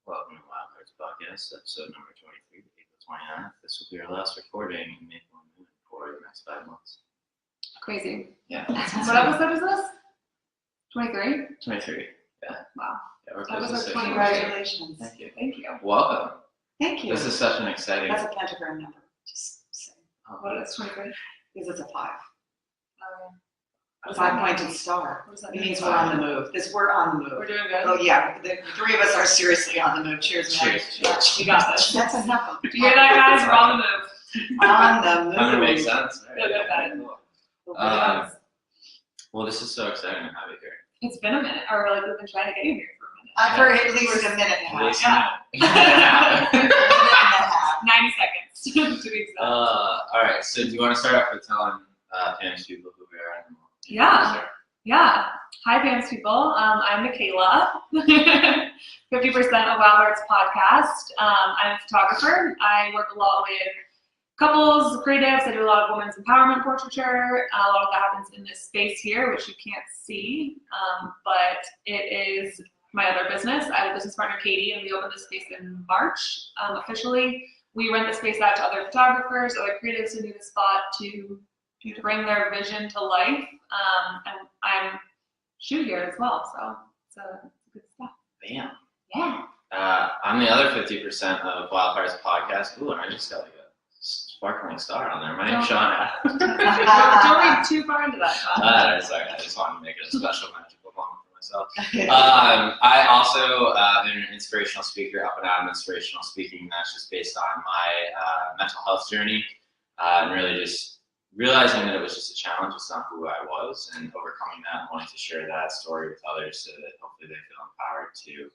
Welcome to Wild Hearts Podcast, episode number 23, April 29th. This will be our last recording in Maple and Moon for the next 5 months. Crazy. Yeah. What episode is this? 23? 23, yeah. Wow. Yeah, we're That close was to our 60. Congratulations. Thank you. Thank you. Welcome. Thank you. This is such an exciting... That's a pentagram number. Just saying. What is 23? Because it's a 5. What A does that 5-pointed mean? star. What does that It mean? means we're on the move. We're on the We're move. doing good? Oh yeah, the 3 of us are seriously on the move. Cheers, man. Cheers. You got this. That's enough. Do you hear that, guys? We're on the move. On the move. I mean, it makes sense. Right? Good, good, Cool. Yes. Well, this is so exciting to have you here. It's been a minute, or like we've been trying to get you here for a minute. For at least a minute and a half. Yeah. A minute and a half. 90 seconds to be exact. All right, so do you want to start off with telling famous people who we are? Yeah. Hi, fans people. I'm Michaela, 50% of Wild Hearts podcast. I'm a photographer. I work a lot with couples, creatives. I do a lot of women's empowerment portraiture. A lot of that happens in this space here, which you can't see, but it is my other business. I have a business partner, Katie, and we opened this space in March officially. We rent the space out to other photographers, other creatives who need a spot to bring their vision to life. And I'm shoot here as well, so it's good stuff. Bam. Yeah. I'm the other 50% of Wild Hearts podcast. Ooh, and I just got like a sparkling star on there. My name's Sean Adams. Don't read too far into that. Sorry, I just wanted to make it a special magical moment for myself. I also am an inspirational speaker, up and out of inspirational speaking. That's just based on my mental health journey and really just realizing that it was just a challenge. It's not who I was, and overcoming that and wanting to share that story with others so that hopefully they feel empowered to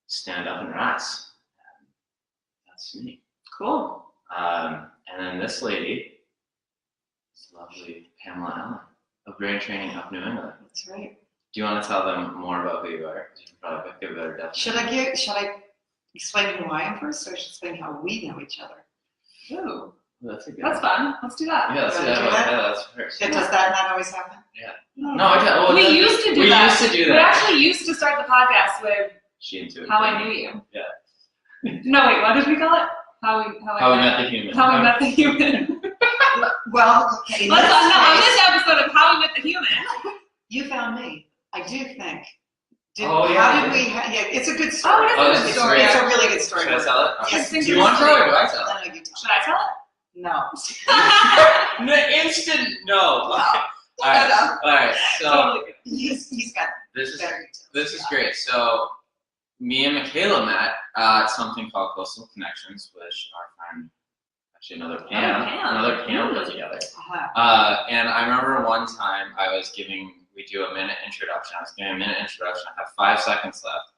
stand up and rise. And that's me. Cool. And then this lady, this lovely Pamella Allen of retraining up New England. That's right. Do you want to tell them more about who you are? You can probably give a better definition. Should I explain who I am first, or should I explain how we know each other? Ooh, That's a good that's fun. Let's do that. Yeah, let's do You wanna that. do that? Yeah, that's first. Does that not always happen? Yeah. No. No, I can't. Well, We used to do we that. used to do We that. actually used to start the podcast with She into it. How I Knew You. Yeah. No, wait, what did we call it? How we met the human. How we met the human. Well, okay. Let's on this episode of How We Met the Human. You found me. I do think. Oh, yeah. How did we? Yeah, it's a good story. Oh, it is a good It's story. It's a really good story. Should I tell it? Yes. Do you want to tell it or do I tell it? No, you tell. Should I tell it? No. The instant no. Wow. Alright, so Totally good. He's got this is better details. this is great. So me and Michaela met at something called Coastal Connections, which our friend, actually another Pam put together. Uh-huh. And I remember one time we do a minute introduction. I was giving a minute introduction. I have 5 seconds left,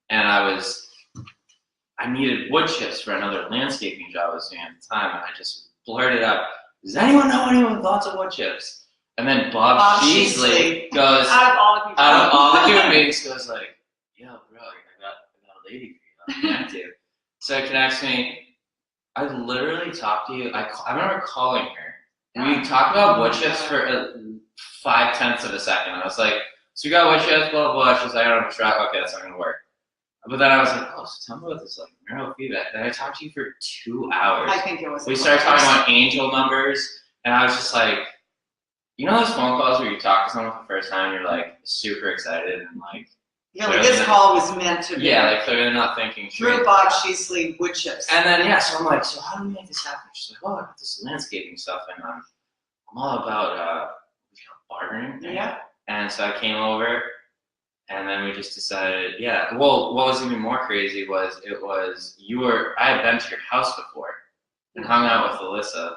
and I needed wood chips for another landscaping job I was doing at the time, and I just blurted out, "Does anyone know anyone with lots of wood chips?" And then Bob Sheasley goes, Out of all the human beings, goes like, "Yo, bro, I got a lady for you. I'll connect you." So it connects me. I literally talked to you. I remember calling her. We talked about wood chips for 0.5 of a second. I was like, "So you got wood chips, blah, blah, blah." She's like, "I don't have a track." Okay, that's not going to work. But then I was like, "Oh, so tell me about this like neurofeedback." Then I talked to you for 2 hours. I think it was. We started talking about angel numbers, and I was just like, you know those phone calls where you talk to someone for the first time and you're like super excited and like, Yeah, like this call was meant to be. yeah, like clearly not thinking straight. Through Bob Sheasley wood chips. And then yeah, so I'm like, "So how do we make this happen?" She's like, "Oh, I got this landscaping stuff, and I'm all about bartering." Yeah. And so I came over, and then we just decided, yeah. Well, what was even more crazy was I had been to your house before and hung out with Alyssa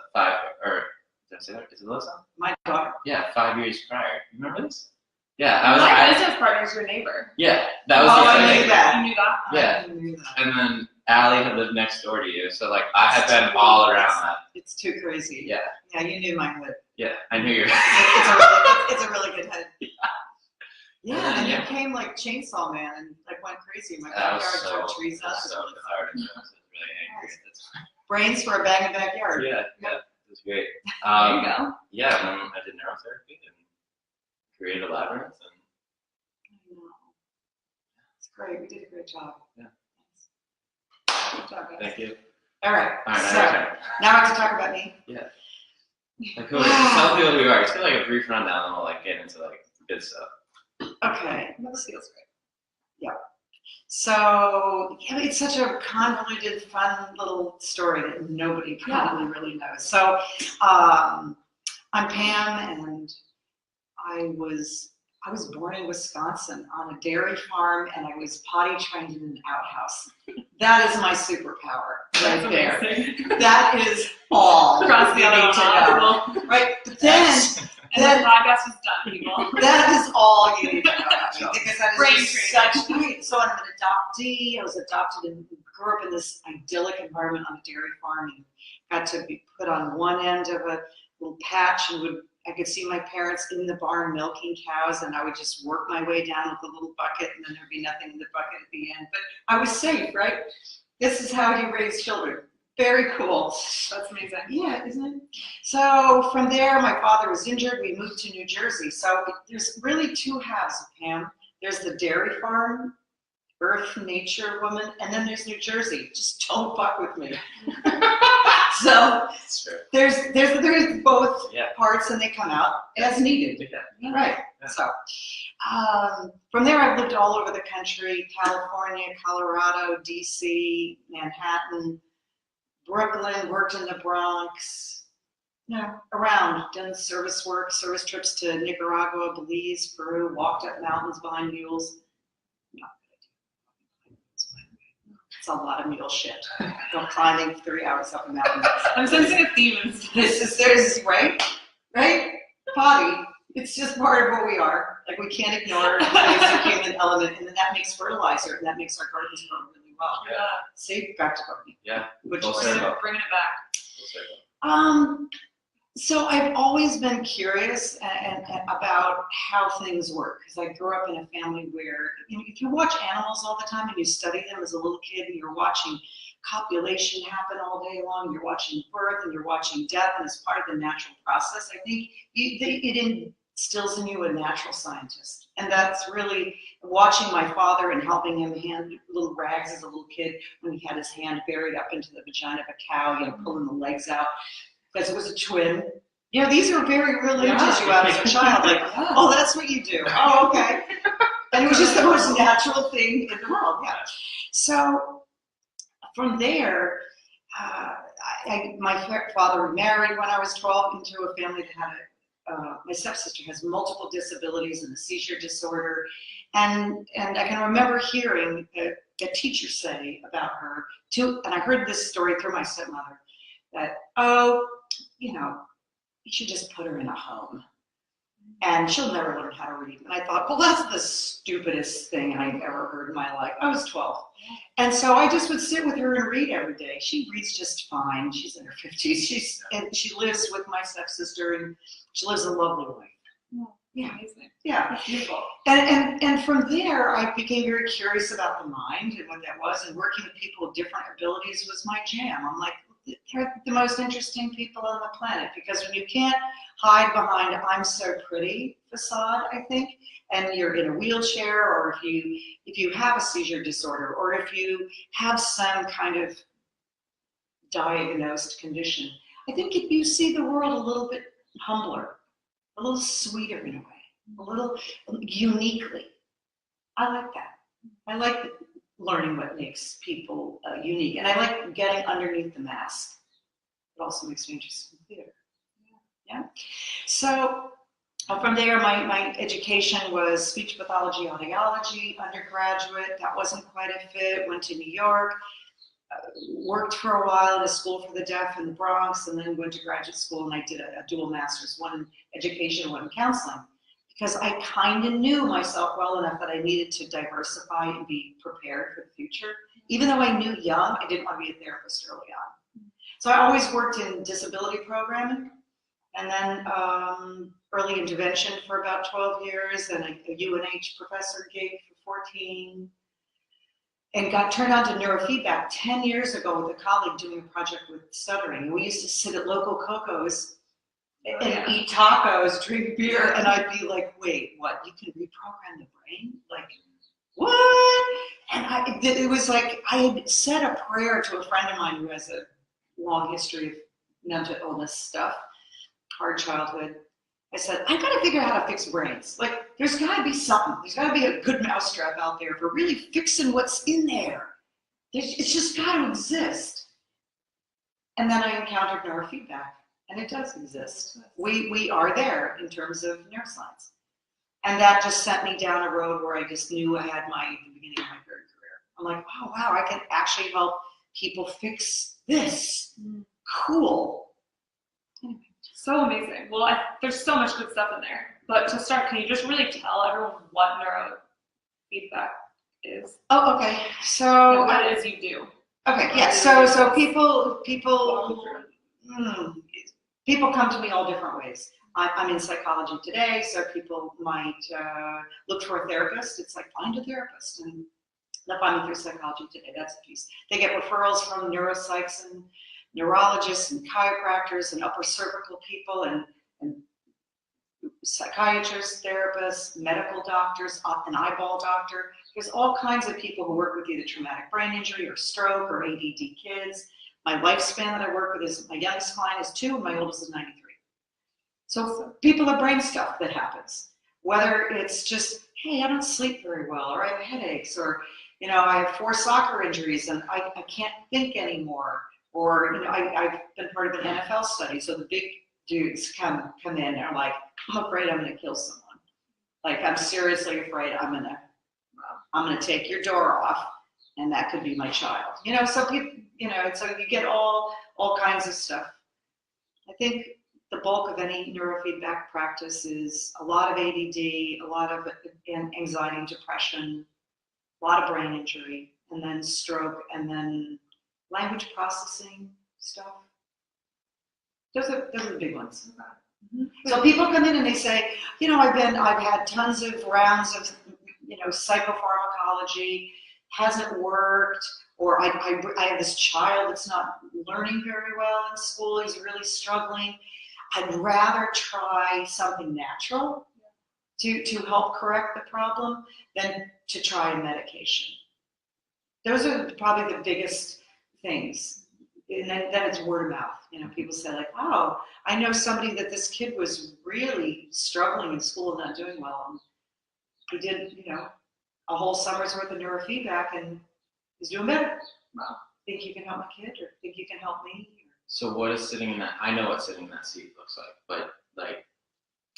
did I say that? Is it Alyssa? My daughter. Yeah, 5 years prior. You remember this? Yeah, My business partner's your neighbor. Yeah, that was Oh, the I other knew thing. that. You knew that? Yeah. I knew that. And then Allie had lived next door to you, so like I had been all around that. It's too crazy. Yeah, Yeah, you knew my hood. yeah, I knew you. It's a really good head. Yeah, And and then, you came like Chainsaw Man and like went crazy. My That was backyard so took trees out. It was so really fun. cathartic. I was really angry at the time. Brains for a bag in the backyard. Yeah, it was great. There you go. Yeah, and then I did neurotherapy and created a labyrinth, and I know. It's great. We did a great job. Yeah. job, guys. Thank you. All right. All right, So now now I have to talk about me. yeah. Like, cool. Just tell people who you are. Just get like a brief rundown, and we'll like get into like good stuff. Okay. That feels great. So yeah, it's such a convoluted, fun little story that nobody probably really knows. So I'm Pam, and I was born in Wisconsin on a dairy farm, and I was potty trained in an outhouse. That is my superpower right there. That is all Across the you other need to know. Right? But then and the podcast was done, people. that is all you need to know about me, because that Brain is just such great. So I'm an adoptee. I was adopted and grew up in this idyllic environment on a dairy farm, and got to be put on one end of a little patch, and I could see my parents in the barn milking cows, and I would just work my way down with a little bucket, and then there'd be nothing in the bucket at the end. But I was safe, right? This is how you raise children. Very cool. That's amazing. Yeah, isn't it? So from there, my father was injured. We moved to New Jersey. So there's really two halves of Pam. There's the dairy farm, earth, nature woman, and then there's New Jersey. Just don't fuck with me. So there's both parts, and they come out as needed. Yeah. Right. Yeah. So from there, I've lived all over the country: California, Colorado, DC, Manhattan, Brooklyn, worked in the Bronx, around, done service work, service trips to Nicaragua, Belize, Peru, walked up mountains behind mules. It's a lot of mule shit. Go climbing 3 hours up a mountain. I'm sensing a theme in this. There's right? Potty. It's just part of what we are. Like, we can't ignore the basic human element, and then that makes fertilizer, and that makes our gardens grow really well. Yeah. See, back to gardening. Yeah. Which Full is circle. Bringing it back. So I've always been curious and about how things work, because I grew up in a family where, if you watch animals all the time and you study them as a little kid, and you're watching copulation happen all day long, you're watching birth, and you're watching death, and it's part of the natural process, I think it instills in you a natural scientist. And that's really watching my father and helping him hand little rags as a little kid when he had his hand buried up into the vagina of a cow, pulling the legs out, because it was a twin. These are very real images you had as a child. Like, oh, that's what you do. Oh, okay. And it was just the most natural thing in the world. Yeah. So from there, my father remarried when I was 12 into a family that had my stepsister has multiple disabilities and a seizure disorder. And I can remember hearing a teacher say about her, and I heard this story through my stepmother, that, you should just put her in a home, and she'll never learn how to read. And I thought, well, that's the stupidest thing I've ever heard in my life. I was 12. And so I just would sit with her and read every day. She reads just fine. She's in her 50s. And she lives with my stepsister, and she lives a lovely life. Yeah. Amazing. Yeah. That's beautiful. And from there, I became very curious about the mind and what that was, and working with people with different abilities was my jam. I'm like, they're the most interesting people on the planet, because when you can't hide behind "I'm so pretty" facade, I think, and you're in a wheelchair, or if you have a seizure disorder, or if you have some kind of diagnosed condition, I think if you see the world a little bit humbler, a little sweeter in a way, a little uniquely. I like that. I like learning what makes people unique, and I like getting underneath the mask. It also makes me interested in theater. Yeah. So from there, my education was speech pathology, audiology, undergraduate. That wasn't quite a fit. Went to New York, worked for a while at a school for the deaf in the Bronx, and then went to graduate school, and I did a dual master's, one in education, one in counseling, because I kind of knew myself well enough that I needed to diversify and be prepared for the future. Even though I knew young, I didn't want to be a therapist early on. So I always worked in disability programming, and then early intervention for about 12 years, and a UNH professor gig for 14, and got turned on to neurofeedback 10 years ago with a colleague doing a project with stuttering. And we used to sit at local Cocos and eat tacos, drink beer, and I'd be like, wait, what? You can reprogram the brain? Like, what? And it was like I had said a prayer to a friend of mine who has a long history of mental illness stuff, hard childhood. I said, I got to figure out how to fix brains. Like, there's got to be something. There's got to be a good mousetrap out there for really fixing what's in there. It's just got to exist. And then I encountered neurofeedback, and it does exist. We are there in terms of neuroscience. And that just sent me down a road where I just knew I had the beginning of my career. I'm like, oh, wow, I can actually help people fix this. Cool. Anyway. So amazing. Well, there's so much good stuff in there. But to start, can you just really tell everyone what neurofeedback is? Oh, okay. So and what it is you do. Okay, yeah. So people come to me all different ways. I'm in psychology today, so people might look for a therapist. It's like find a therapist, and they'll find me through psychology today. That's a piece. They get referrals from neuropsychs and neurologists and chiropractors and upper cervical people and psychiatrists, therapists, medical doctors, an eyeball doctor. There's all kinds of people who work with either traumatic brain injury or stroke or ADD kids. My lifespan that I work with is, my youngest client is 2 and my oldest is 93. So people have brain stuff that happens. Whether it's just, hey, I don't sleep very well, or I have headaches, or I have 4 soccer injuries and I can't think anymore. Or, I've been part of an NFL study, so the big dudes come in and are like, I'm afraid I'm going to kill someone. Like, I'm seriously afraid I'm going to take your door off, and that could be my child. So people, so you get all kinds of stuff. I think the bulk of any neurofeedback practice is a lot of ADD, a lot of anxiety and depression, a lot of brain injury, and then stroke, and then language processing stuff. Those are the big ones. Mm-hmm. So people come in and they say, I've had tons of rounds of, psychopharmacology, hasn't worked, or I have this child that's not learning very well in school, he's really struggling. I'd rather try something natural to help correct the problem than to try a medication. Those are probably the biggest things. And then it's word of mouth. People say like, wow, I know somebody that this kid was really struggling in school and not doing well. And he did, a whole summer's worth of neurofeedback and he's doing better. Wow. Think you can help my kid, or think you can help me? So what is sitting in that? I know what sitting in that seat looks like, but like,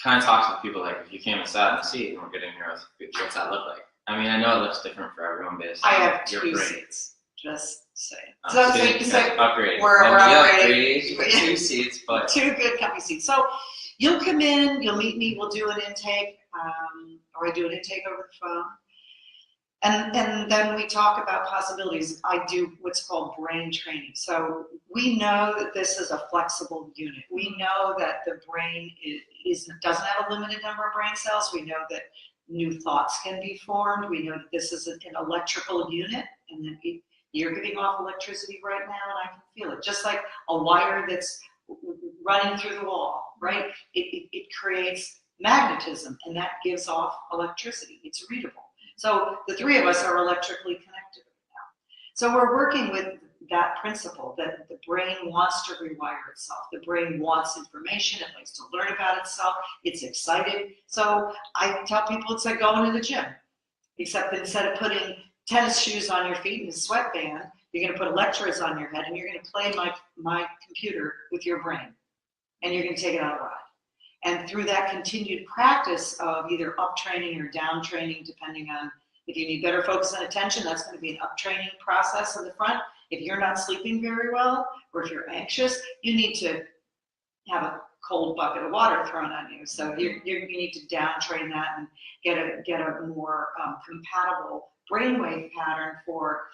kind of talk to people like, if you came and sat in the seat and we're getting neurofeedback, what's that look like? I mean, I know it looks different for everyone based on I have your 2 brain. seats. Just saying. So upgrade. We're upgrading. 2 seats, but 2 good comfy seats. So you'll come in, you'll meet me, we'll do an intake, or I do an intake over the phone. And then we talk about possibilities. I do what's called brain training. So we know that this is a flexible unit. We know that the brain doesn't have a limited number of brain cells. We know that new thoughts can be formed. We know that this is an electrical unit, and that you're giving off electricity right now, and I can feel it. Just like a wire that's running through the wall, right? It creates magnetism, and that gives off electricity. It's readable. So the 3 of us are electrically connected now. So we're working with that principle that the brain wants to rewire itself. The brain wants information. It likes to learn about itself. It's excited. So I tell people it's like going to the gym, except instead of putting tennis shoes on your feet and a sweatband, you're going to put electrodes on your head and you're going to play my computer with your brain, and you're going to take it on a ride. And through that continued practice of either up training or down training, depending on if you need better focus and attention, that's going to be an up training process in the front. If you're not sleeping very well, or if you're anxious, you need to have a cold bucket of water thrown on you. So you need to down train that and get a more compatible brainwave pattern for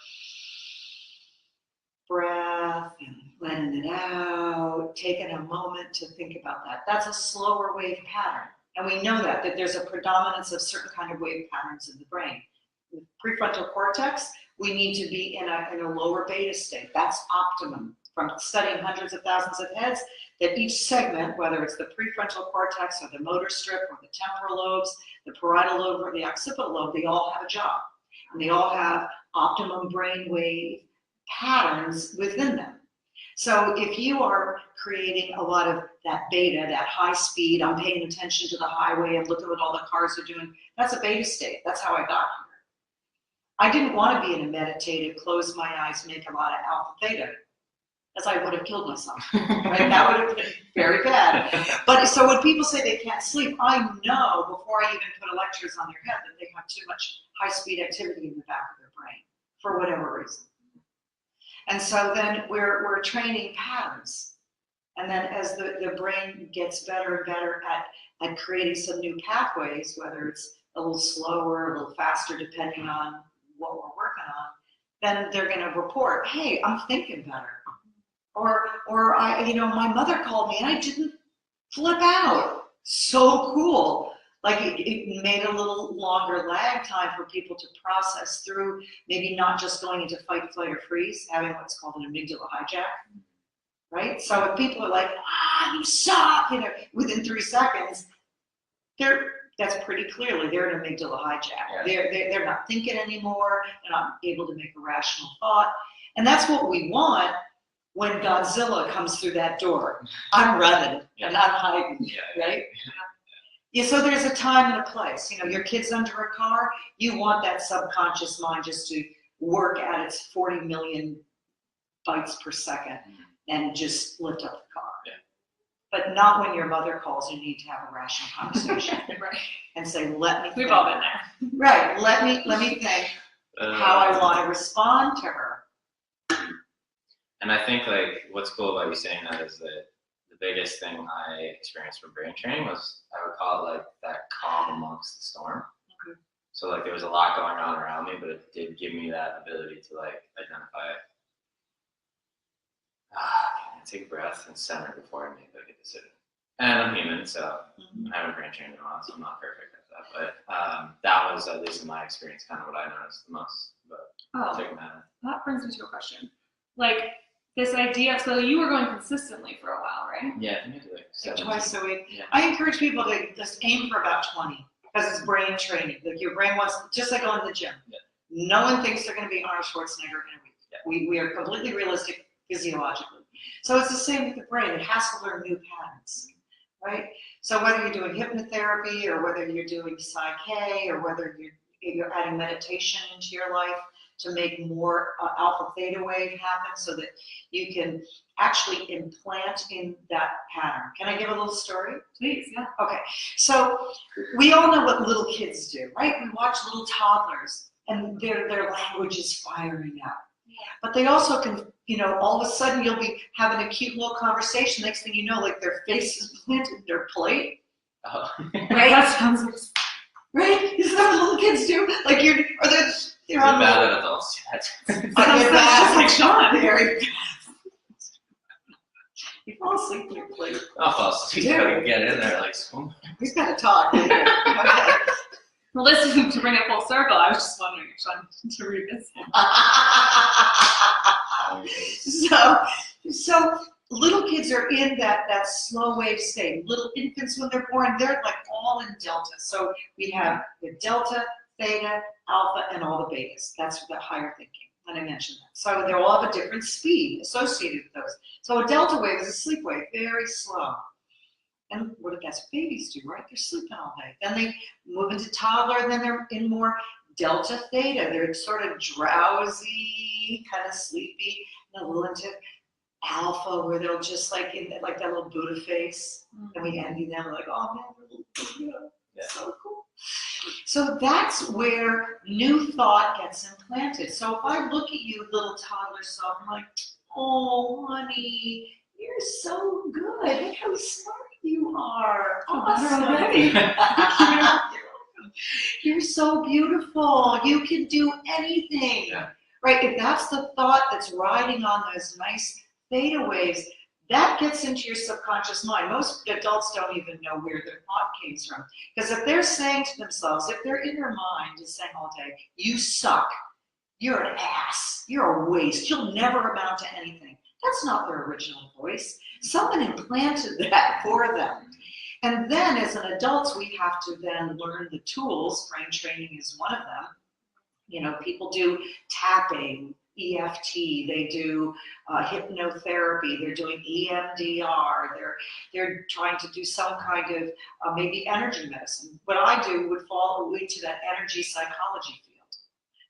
breath and letting it out, taking a moment to think about that. That's a slower wave pattern. And we know that there's a predominance of certain kind of wave patterns in the brain. With prefrontal cortex, we need to be in a lower beta state. That's optimum. From studying hundreds of thousands of heads, that each segment, whether it's the prefrontal cortex or the motor strip or the temporal lobes, the parietal lobe or the occipital lobe, they all have a job. And they all have optimum brainwave patterns within them. So if you are creating a lot of that beta, that high speed, I'm paying attention to the highway and looking what all the cars are doing, that's a beta state. That's how I got here. I didn't want to be in a meditative, close my eyes, make a lot of alpha theta, as I would have killed myself. Right? That would have been very bad. But so when people say they can't sleep, I know before I even put electrodes on their head that they have too much high-speed activity in the back of their brain for whatever reason. And so then we're training patterns. And then as the brain gets better and better at creating some new pathways, whether it's a little slower, a little faster, depending on what we're working on, then they're going to report, hey, I'm thinking better. Or I, my mother called me and I didn't flip out. So cool. Like it made a little longer lag time for people to process through, maybe not just going into fight, flight, or freeze, having what's called an amygdala hijack, right? So if people are like, you suck, within 3 seconds, that's pretty clearly they're an amygdala hijack. Yeah. They're not thinking anymore. They're not able to make a rational thought. And that's what we want when Godzilla comes through that door. I'm running and I'm hiding, right? Yeah, so there's a time and a place. Your kid's under a car, you want that subconscious mind just to work at its 40 million bytes per second and just lift up the car. Yeah. But not when your mother calls, you need to have a rational conversation. Right. And say, let me think. We've all been there. Right, let me think how I want to respond to her. And I think what's cool about you saying that is that the biggest thing I experienced from brain training was, I would call it that calm amongst the storm. Okay. So there was a lot going on around me, but it did give me that ability to identify, take a breath and center before I make a decision. And I'm human, so I haven't brain trained in a while, so I'm not perfect at that. But that was, at least in my experience, kind of what I noticed the most. But that brings me to a question. This idea, so you were going consistently for a while, right? Yeah, I think I did twice a week. Yeah. I encourage people to just aim for about 20, because it's brain training. Your brain wants, just like going to the gym. Yeah. No one thinks they're going to be Arnold Schwarzenegger in a week. Yeah. We are completely realistic physiologically. So it's the same with the brain. It has to learn new patterns, right? So whether you're doing hypnotherapy or whether you're doing Psych-K or whether you're adding meditation into your life to make more alpha theta wave happen so that you can actually implant in that pattern. Can I give a little story? Please, yeah. Okay, so we all know what little kids do, right? We watch little toddlers and their language is firing out. Yeah. But they also can, all of a sudden you'll be having a cute little conversation. Next thing you know, their face is planted in their plate. Oh. Right? That sounds right? Isn't that what little kids do? You're on bad at adults. I get bad. Like Sean. Very bad. You fall asleep in your plate. I'll fall asleep. You gotta get in there swim. He's got to talk later. Okay. Well, listen, to bring it full circle, I was just wondering if Sean to revisit. So little kids are in that slow wave state. Little infants, when they're born, they're all in delta. So we have the delta, theta, alpha, and all the betas. That's the higher thinking, and I mentioned that. So they all have a different speed associated with those. So a delta wave is a sleep wave, very slow. And that's what babies do, right? They're sleeping all day. Then they move into toddler, and then they're in more delta theta. They're sort of drowsy, kind of sleepy, and a little into alpha, where they'll just in that little Buddha face, and we envy them. We're like, oh man, they're little Buddha. Yeah. So cool. So that's where new thought gets implanted. So if I look at you, little toddler self, I'm like, oh, honey, you're so good. Look how smart you are. Awesome. You're so beautiful. You can do anything. Yeah. Right? If that's the thought that's riding on those nice theta waves, that gets into your subconscious mind. Most adults don't even know where their thought came from. Because if they're saying to themselves, if their inner mind is saying all day, you suck, you're an ass, you're a waste, you'll never amount to anything. That's not their original voice. Someone implanted that for them. And then as an adult, we have to then learn the tools, brain training is one of them, You know, people do tapping, EFT, they do hypnotherapy, they're doing EMDR, they're trying to do some kind of maybe energy medicine. What I do would fall into that energy psychology field.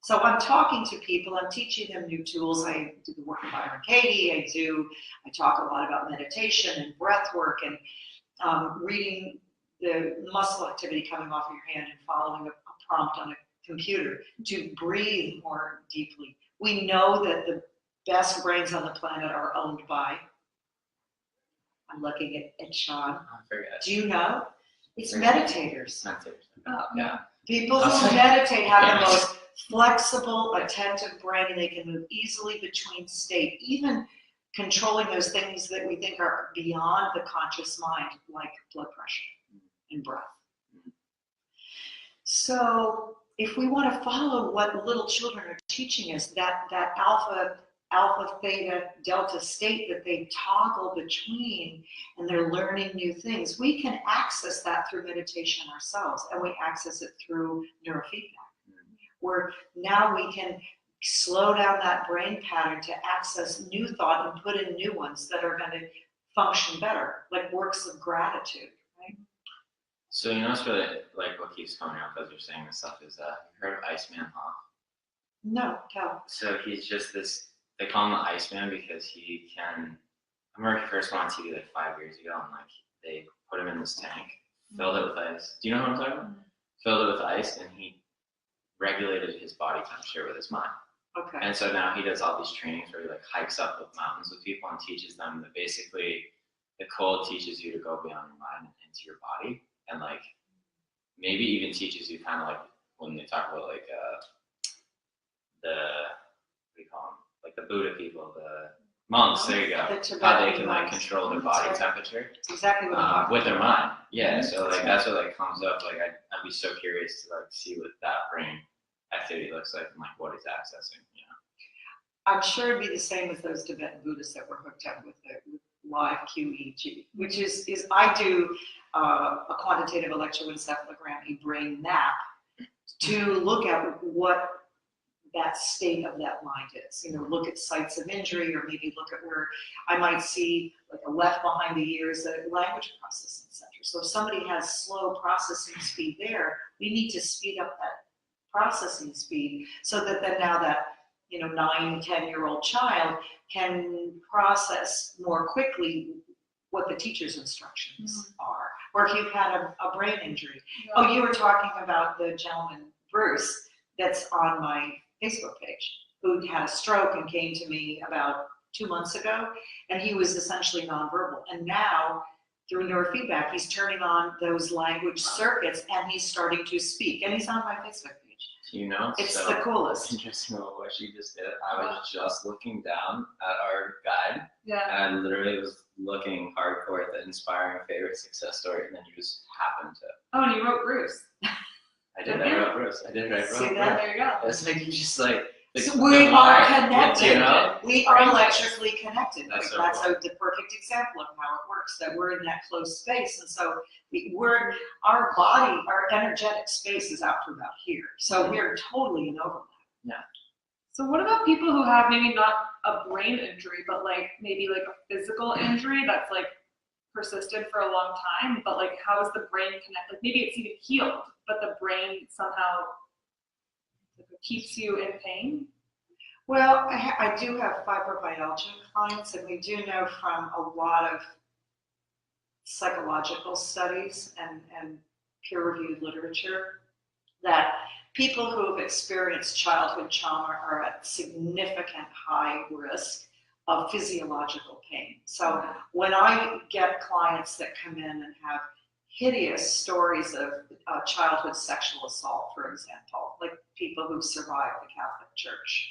So I'm talking to people, I'm teaching them new tools. I do the work of Byron Katie, I talk a lot about meditation and breath work and reading the muscle activity coming off of your hand and following a prompt on a computer to breathe more deeply. We know that the best brains on the planet are owned by, I'm looking at Sean. I forget. Do you know? It's meditators. Oh, Yeah. People who meditate have the most flexible, attentive brain, and they can move easily between state, even controlling those things that we think are beyond the conscious mind, like blood pressure and breath. So if we want to follow what little children are teaching us, that alpha, theta, delta state that they toggle between and they're learning new things, we can access that through meditation ourselves, and we access it through neurofeedback, where now we can slow down that brain pattern to access new thought and put in new ones that are going to function better, like works of gratitude. So you know what's really, like, what keeps coming up as you're saying this stuff is, you heard of Iceman Hoff? No, tell. So he's just this, they call him the Iceman because he can, I remember he first went on TV like 5 years ago, and like they put him in this tank, filled it with ice. Do you know what I'm talking about? Filled it with ice, and he regulated his body temperature with his mind. Okay. And so now he does all these trainings where he like hikes up the mountains with people and teaches them that basically the cold teaches you to go beyond your mind and into your body. And like maybe even teaches you kind of like when they talk about like the, what do you call them? Like the Buddha people, the monks, there you go. How they can like control their body temperature. That's exactly what with their mind. Yeah, so like that's what like comes up. Like I'd be so curious to like see what that brain activity looks like and like what it's accessing, you know. I'm sure it'd be the same as those Tibetan Buddhists that were hooked up with the live QEEG, which is I do a quantitative electroencephalogram, a brain map, to look at what that state of that mind is. You know, look at sites of injury, or maybe look at where I might see like a left behind the ears, a language processing center. So if somebody has slow processing speed there, we need to speed up that processing speed so that then now that 9, 10-year-old child can process more quickly what the teacher's instructions are. Or if you've had a brain injury. Yeah. Oh, you were talking about the gentleman, Bruce, that's on my Facebook page, who had a stroke and came to me about 2 months ago, and he was essentially nonverbal. And now, through neurofeedback, he's turning on those language circuits and he's starting to speak. And he's on my Facebook page. You know, it's so the coolest. Interesting about what she just did. I was just looking down at our guide, and literally was looking hardcore at the inspiring favorite success story, and then you just happened to. Oh, and you wrote Bruce. I did. I wrote Bruce. I did. I wrote Bruce. See that? There you go. It's like you just like. So we are connected. You know? We are electrically connected. That's the perfect example of how it works. That we're in that closed space, and so our body, our energetic space is out to about here. So we're totally in overlap. Yeah. So what about people who have maybe not a brain injury, but like maybe like a physical injury that's like persisted for a long time, but like how is the brain connected? Like maybe it's even healed, but the brain somehow keeps you in pain? Well, I do have fibromyalgia clients, and we do know from a lot of psychological studies and peer-reviewed literature that people who have experienced childhood trauma are at significant high risk of physiological pain. So when I get clients that come in and have hideous stories of childhood sexual assault, for example, like people who've survived the Catholic Church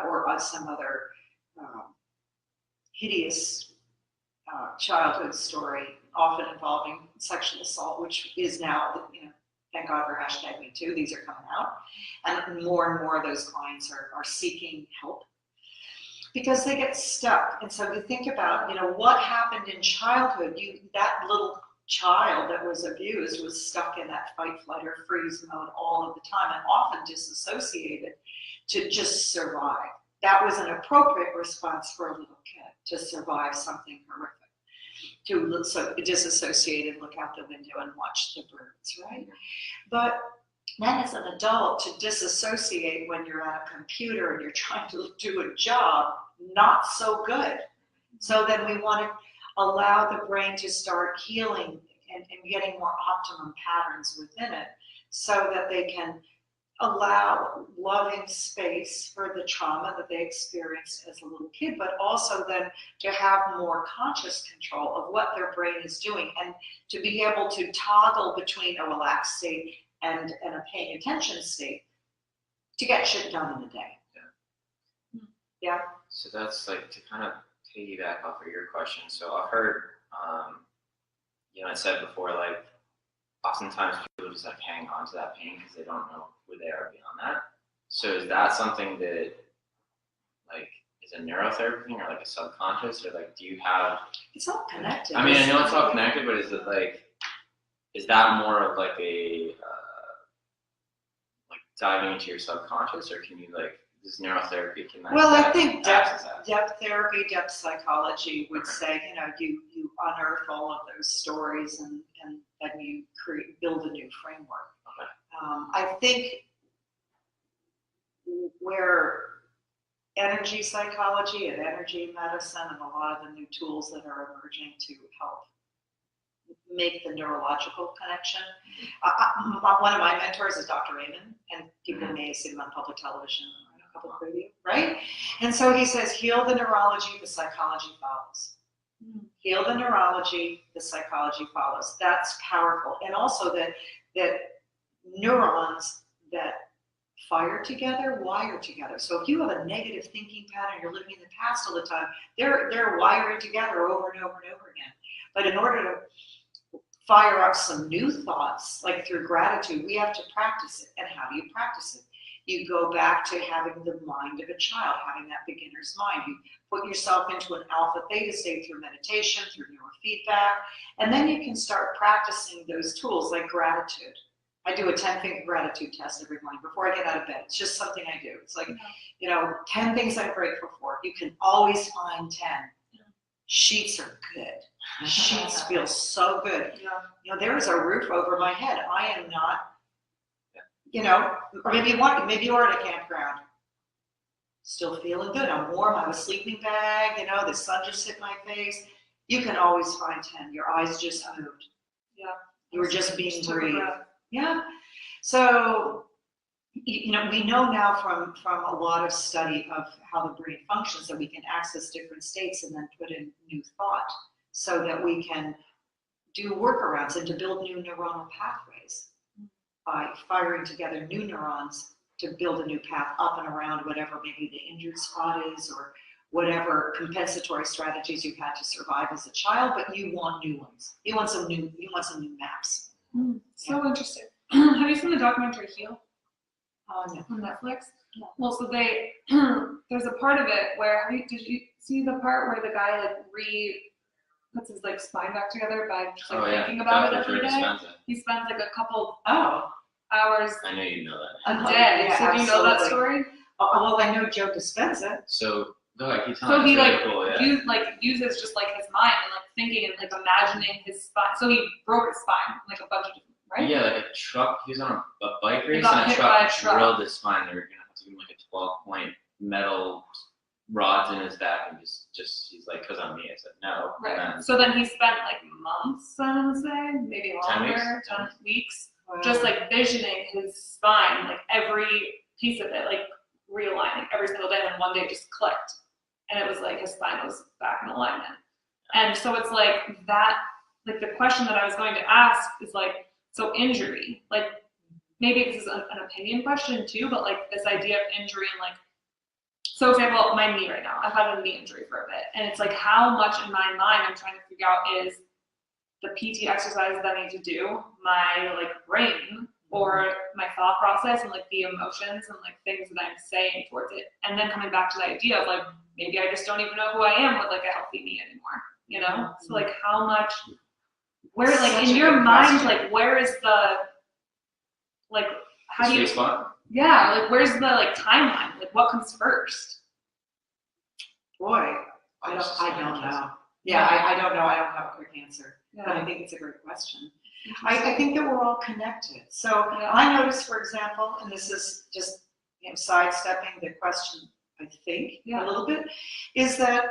or some other hideous childhood story, often involving sexual assault, which is now, thank God for #MeToo, these are coming out. And more of those clients are seeking help because they get stuck. And so you think about, what happened in childhood, that little child that was abused was stuck in that fight, flight, or freeze mode all of the time and often disassociated to just survive. That was an appropriate response for a little kid to survive something horrific. To disassociate and look out the window and watch the birds, right? But then as an adult, to disassociate when you're at a computer and you're trying to do a job, not so good. So then we want to allow the brain to start healing and getting more optimum patterns within it so that they can allow loving space for the trauma that they experienced as a little kid, but also then to have more conscious control of what their brain is doing and to be able to toggle between a relaxed state and a paying attention state to get shit done in a day. Yeah. So that's like to kind of piggyback off of your question. So I've heard, I said before, like, oftentimes people just like hang on to that pain because they don't know who they are beyond that. So is that something that like is a neurotherapy thing or like a subconscious, or like do you have? It's all connected. I mean, I know it's all connected, but is it like, is that more of like a like diving into your subconscious, or can you like this neurotherapy can? Like, well, I think depth therapy, depth psychology would say, you unearth all of those stories and then you build a new framework. Okay. I think where energy psychology and energy medicine and a lot of the new tools that are emerging to help make the neurological connection. One of my mentors is Dr. Raymond, and people may have seen him on public television or public radio, right? And so he says, heal the neurology, the psychology follows. Heal the neurology, the psychology follows. That's powerful. And also that neurons that fire together, wire together. So if you have a negative thinking pattern, you're living in the past all the time, they're wiring together over and over and over again. But in order to fire up some new thoughts, like through gratitude, we have to practice it. And how do you practice it? You go back to having the mind of a child, having that beginner's mind. You put yourself into an alpha theta state through meditation, through neurofeedback, and then you can start practicing those tools like gratitude. I do a 10-finger gratitude test every morning before I get out of bed. It's just something I do. It's like, 10 things I'm grateful for. You can always find 10. Sheets are good. Sheets feel so good. There is a roof over my head. I am not, or maybe you are in a campground. Still feeling good. I'm warm. I have a sleeping bag. The sun just hit my face. You can always find 10. Your eyes just moved. Yeah. You were just being breathed. Yeah. So, we know now from a lot of study of how the brain functions that we can access different states and then put in new thought so that we can do workarounds and to build new neuronal pathways by firing together new neurons to build a new path up and around whatever maybe the injured spot is or whatever compensatory strategies you've had to survive as a child, but you want new ones. You want some new maps. So interesting. Have you seen the documentary Heal? No. On Netflix? No. Well, so there's a part of it where, did you see the part where the guy puts his spine back together by just thinking about it every day? He spends a couple hours I know you know that. a day. Yeah, so do you know that story? Well, I know Joe Dispenza. So go ahead, keep telling So he really cool, uses just his mind and thinking and imagining his spine. So he broke his spine a bunch of different, right? Yeah, like a truck. He was on a bike race got and a hit by truck a truck. drilled his spine. They were gonna have to give him a 12-point metal rods in his back, and just he's like, "'Cause I'm me." I said, "No." Right. So then he spent months, I would say, maybe longer, 10 weeks, just visioning his spine, every piece of it, realigning every single day. And then one day it just clicked, and it was his spine was back in alignment. And so it's that. The question that I was going to ask is so injury, maybe this is an opinion question too, but this idea of injury and so for example, my knee right now, I've had a knee injury for a bit, and it's how much in my mind I'm trying to figure out is the PT exercises that I need to do, my brain or my thought process and the emotions and things that I'm saying towards it, and then coming back to the idea of maybe I just don't even know who I am with a healthy knee anymore, So how much Where, like, Such in a your good mind, question. like, where is the, like, how do you, Sweet spot? yeah, like, where's the, like, timeline? Like, what comes first? Boy, I don't know. Yeah, I don't know. I don't have a quick answer, but I think it's a great question. I think that we're all connected. So I noticed, for example, and this is just sidestepping the question, I think, a little bit, is that,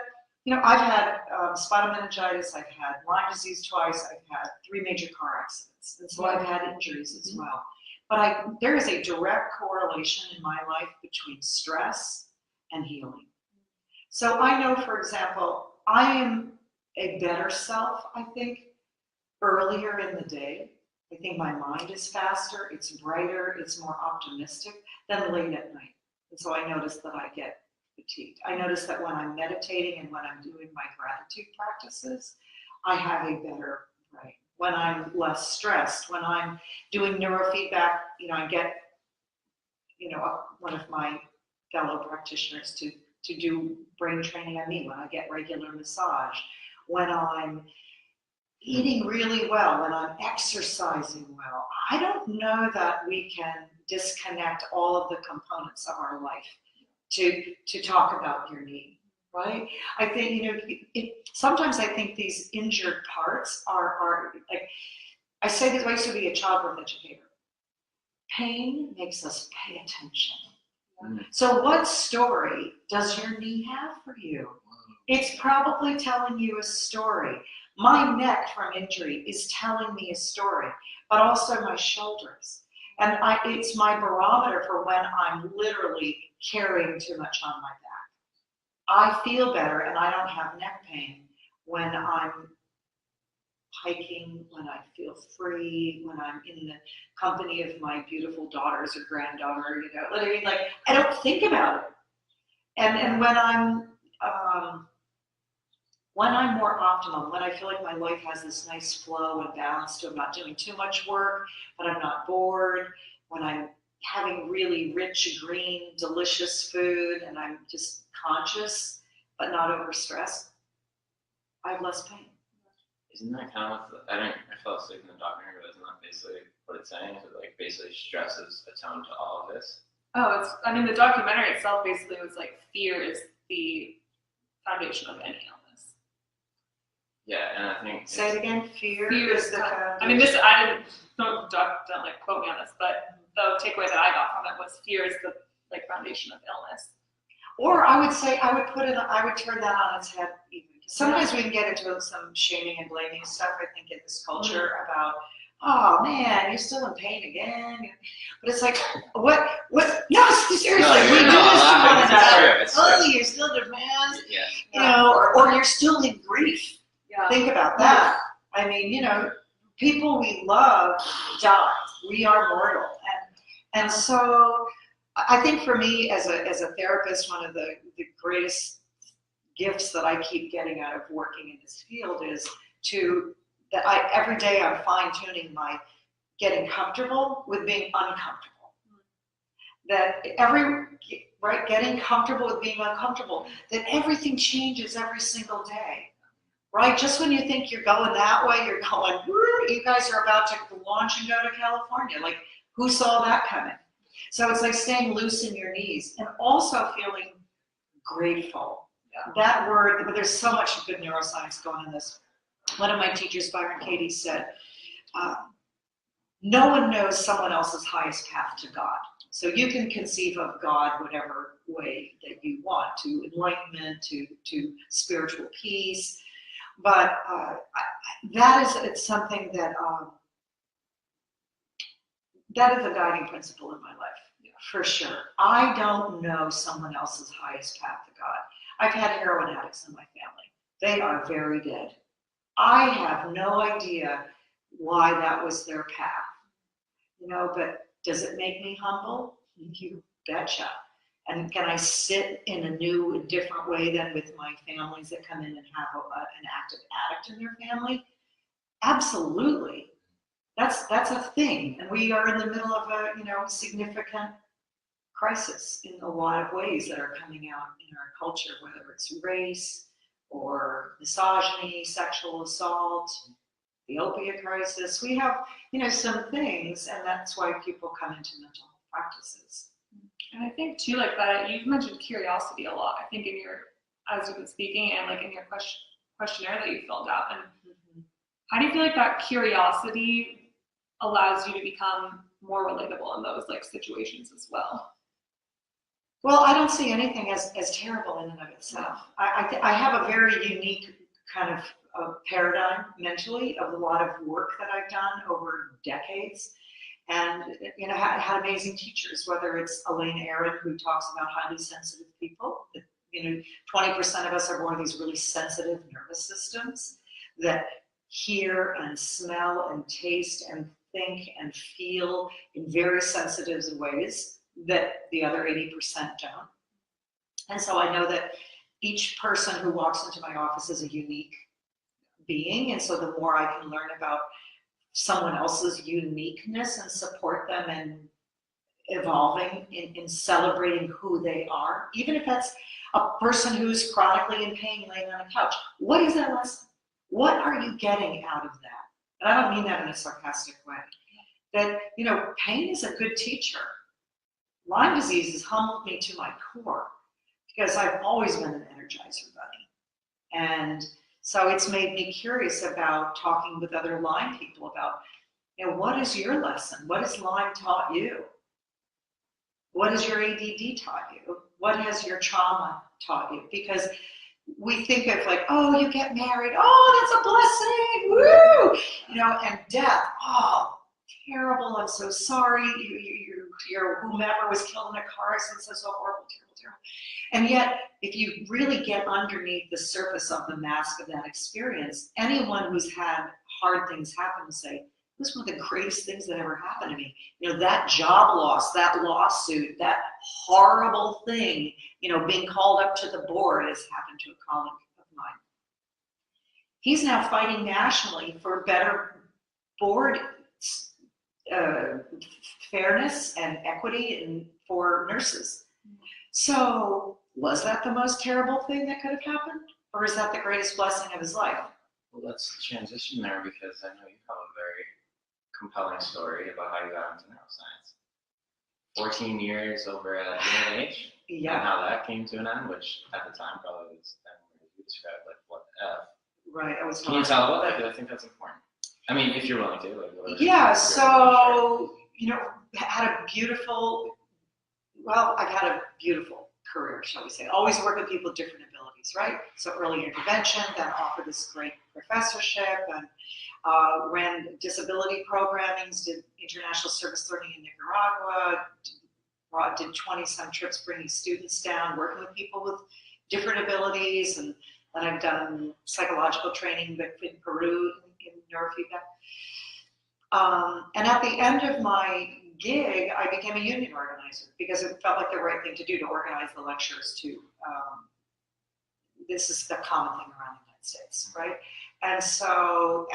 I've had spinal meningitis, I've had Lyme disease twice, I've had 3 major car accidents, and so I've had injuries as well. But there is a direct correlation in my life between stress and healing. So I know, for example, I am a better self, I think, earlier in the day. I think my mind is faster, it's brighter, it's more optimistic than late at night. And so I notice that I get fatigued. I notice that when I'm meditating and when I'm doing my gratitude practices, I have a better brain. When I'm less stressed, when I'm doing neurofeedback, I get, one of my fellow practitioners to do brain training on me, when I get regular massage, when I'm eating really well, when I'm exercising well. I don't know that we can disconnect all of the components of our life to talk about your need, right? I think, sometimes I think these injured parts are like, I say this, I used to be a childbirth educator. Pain makes us pay attention. So what story does your knee have for you? It's probably telling you a story. My neck from injury is telling me a story, but also my shoulders. And it's my barometer for when I'm literally carrying too much on my back. I feel better and I don't have neck pain when I'm hiking, when I feel free, when I'm in the company of my beautiful daughters or granddaughter, what I mean? Like, I don't think about it. And when I'm more optimum, when I feel like my life has this nice flow and balance to I'm not doing too much work, but I'm not bored, when I'm having really rich, green, delicious food and I'm just conscious but not overstressed, I have less pain. Isn't that kind of, I fell asleep in the documentary, but isn't that basically what it's saying? Is it like basically stress is attuned to all of this? Oh, the documentary itself basically was like, fear is the foundation of any illness. Yeah, and I think... Say it again, fear is the foundation. I mean, don't like quote me on this, but the takeaway that I got from it was fear is the foundation of illness. Or I would say, I would turn that on its head even. Sometimes we can get into some shaming and blaming stuff, I think, in this culture about, oh man, you're still in pain again. But it's like, what? No, seriously, we do this to one another. Oh, you're still depressed, or you're still in grief. Yeah. Think about that. I mean, people we love die. We are mortal. And so I think for me as a therapist, one of the greatest gifts that I keep getting out of working in this field is every day I'm fine-tuning my getting comfortable with being uncomfortable. That getting comfortable with being uncomfortable, that everything changes every single day. Right? Just when you think you're going that way, you're going, you guys are about to launch and go to California. Like, who saw that coming? So it's like staying loose in your knees and also feeling grateful. That word, but there's so much good neuroscience going on this. One of my teachers, Byron Katie, said, no one knows someone else's highest path to God. So you can conceive of God whatever way that you want, to enlightenment, to spiritual peace. But it's something that is a guiding principle in my life, for sure. I don't know someone else's highest path to God. I've had heroin addicts in my family. They are very dead. I have no idea why that was their path. But does it make me humble? You betcha. And can I sit in a new and different way than with my families that come in and have an active addict in their family? Absolutely. That's a thing. And we are in the middle of a significant crisis in a lot of ways that are coming out in our culture, whether it's race or misogyny, sexual assault. the opiate crisis. We have, some things, and that's why people come into mental health practices. And I think too, like that, you've mentioned curiosity a lot. I think as you've been speaking and like in your questionnaire that you filled out. And how do you feel like that curiosity allows you to become more relatable in those like situations as well? Well, I don't see anything as terrible in and of itself. I have a very unique kind of paradigm mentally of a lot of work that I've done over decades. And, had amazing teachers, whether it's Elaine Aron, who talks about highly sensitive people. 20% of us are born with these really sensitive nervous systems that hear and smell and taste and think and feel in very sensitive ways that the other 80% don't. And so I know that each person who walks into my office is a unique being. And so the more I can learn about someone else's uniqueness and support them in evolving, in celebrating who they are, even if that's a person who's chronically in pain laying on a couch. What is that lesson? What are you getting out of that? And I don't mean that in a sarcastic way. That, pain is a good teacher. Lyme disease has humbled me to my core because I've always been an Energizer bunny. And so it's made me curious about talking with other Lyme people about, what is your lesson? What has Lyme taught you? What has your ADD taught you? What has your trauma taught you? Because we think of like, oh, you get married. Oh, that's a blessing. Woo! And death. Oh, terrible. I'm so sorry. Your whomever was killed in a car accident. So horrible, terrible. And yet, if you really get underneath the surface of the mask of that experience, anyone who's had hard things happen will say, it was one of the greatest things that ever happened to me. That job loss, that lawsuit, that horrible thing, being called up to the board has happened to a colleague of mine. He's now fighting nationally for better board fairness and equity for nurses. So was that the most terrible thing that could have happened? Or is that the greatest blessing of his life? Well, let's transition there because I know you have a very compelling story about how you got into neuroscience. 14 years over at UNH, Yeah. And how that came to an end, which at the time probably was, you described like what the F. Right, I was. Can you tell about that? Because I think that's important. I mean, if you're willing to. Yeah, so, had a beautiful, I've had a beautiful career, shall we say. Always work with people with different abilities, right? So early intervention, then offered this great professorship and ran disability programmings, did international service learning in Nicaragua, did 20-some trips bringing students down, working with people with different abilities, and then I've done psychological training in Peru in neurofeedback. And at the end of my gig, I became a union organizer because it felt like the right thing to do to organize the lectures to, this is the common thing around the United States, right? And so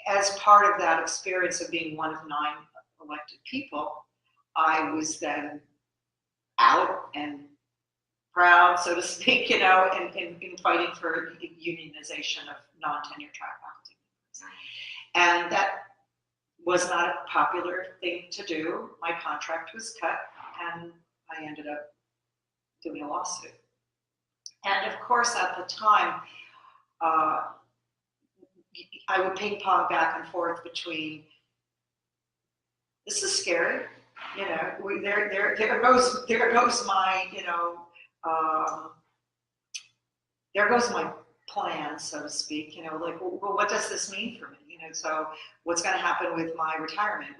as part of that experience of being one of 9 elected people, I was then out and proud, so to speak, in fighting for unionization of non-tenure track faculty. And that was not a popular thing to do. My contract was cut, and I ended up doing a lawsuit. And of course, at the time, I would ping pong back and forth between, this is scary, there goes my, there goes my plan, so to speak, like, well, what does this mean for me? So what's going to happen with my retirement?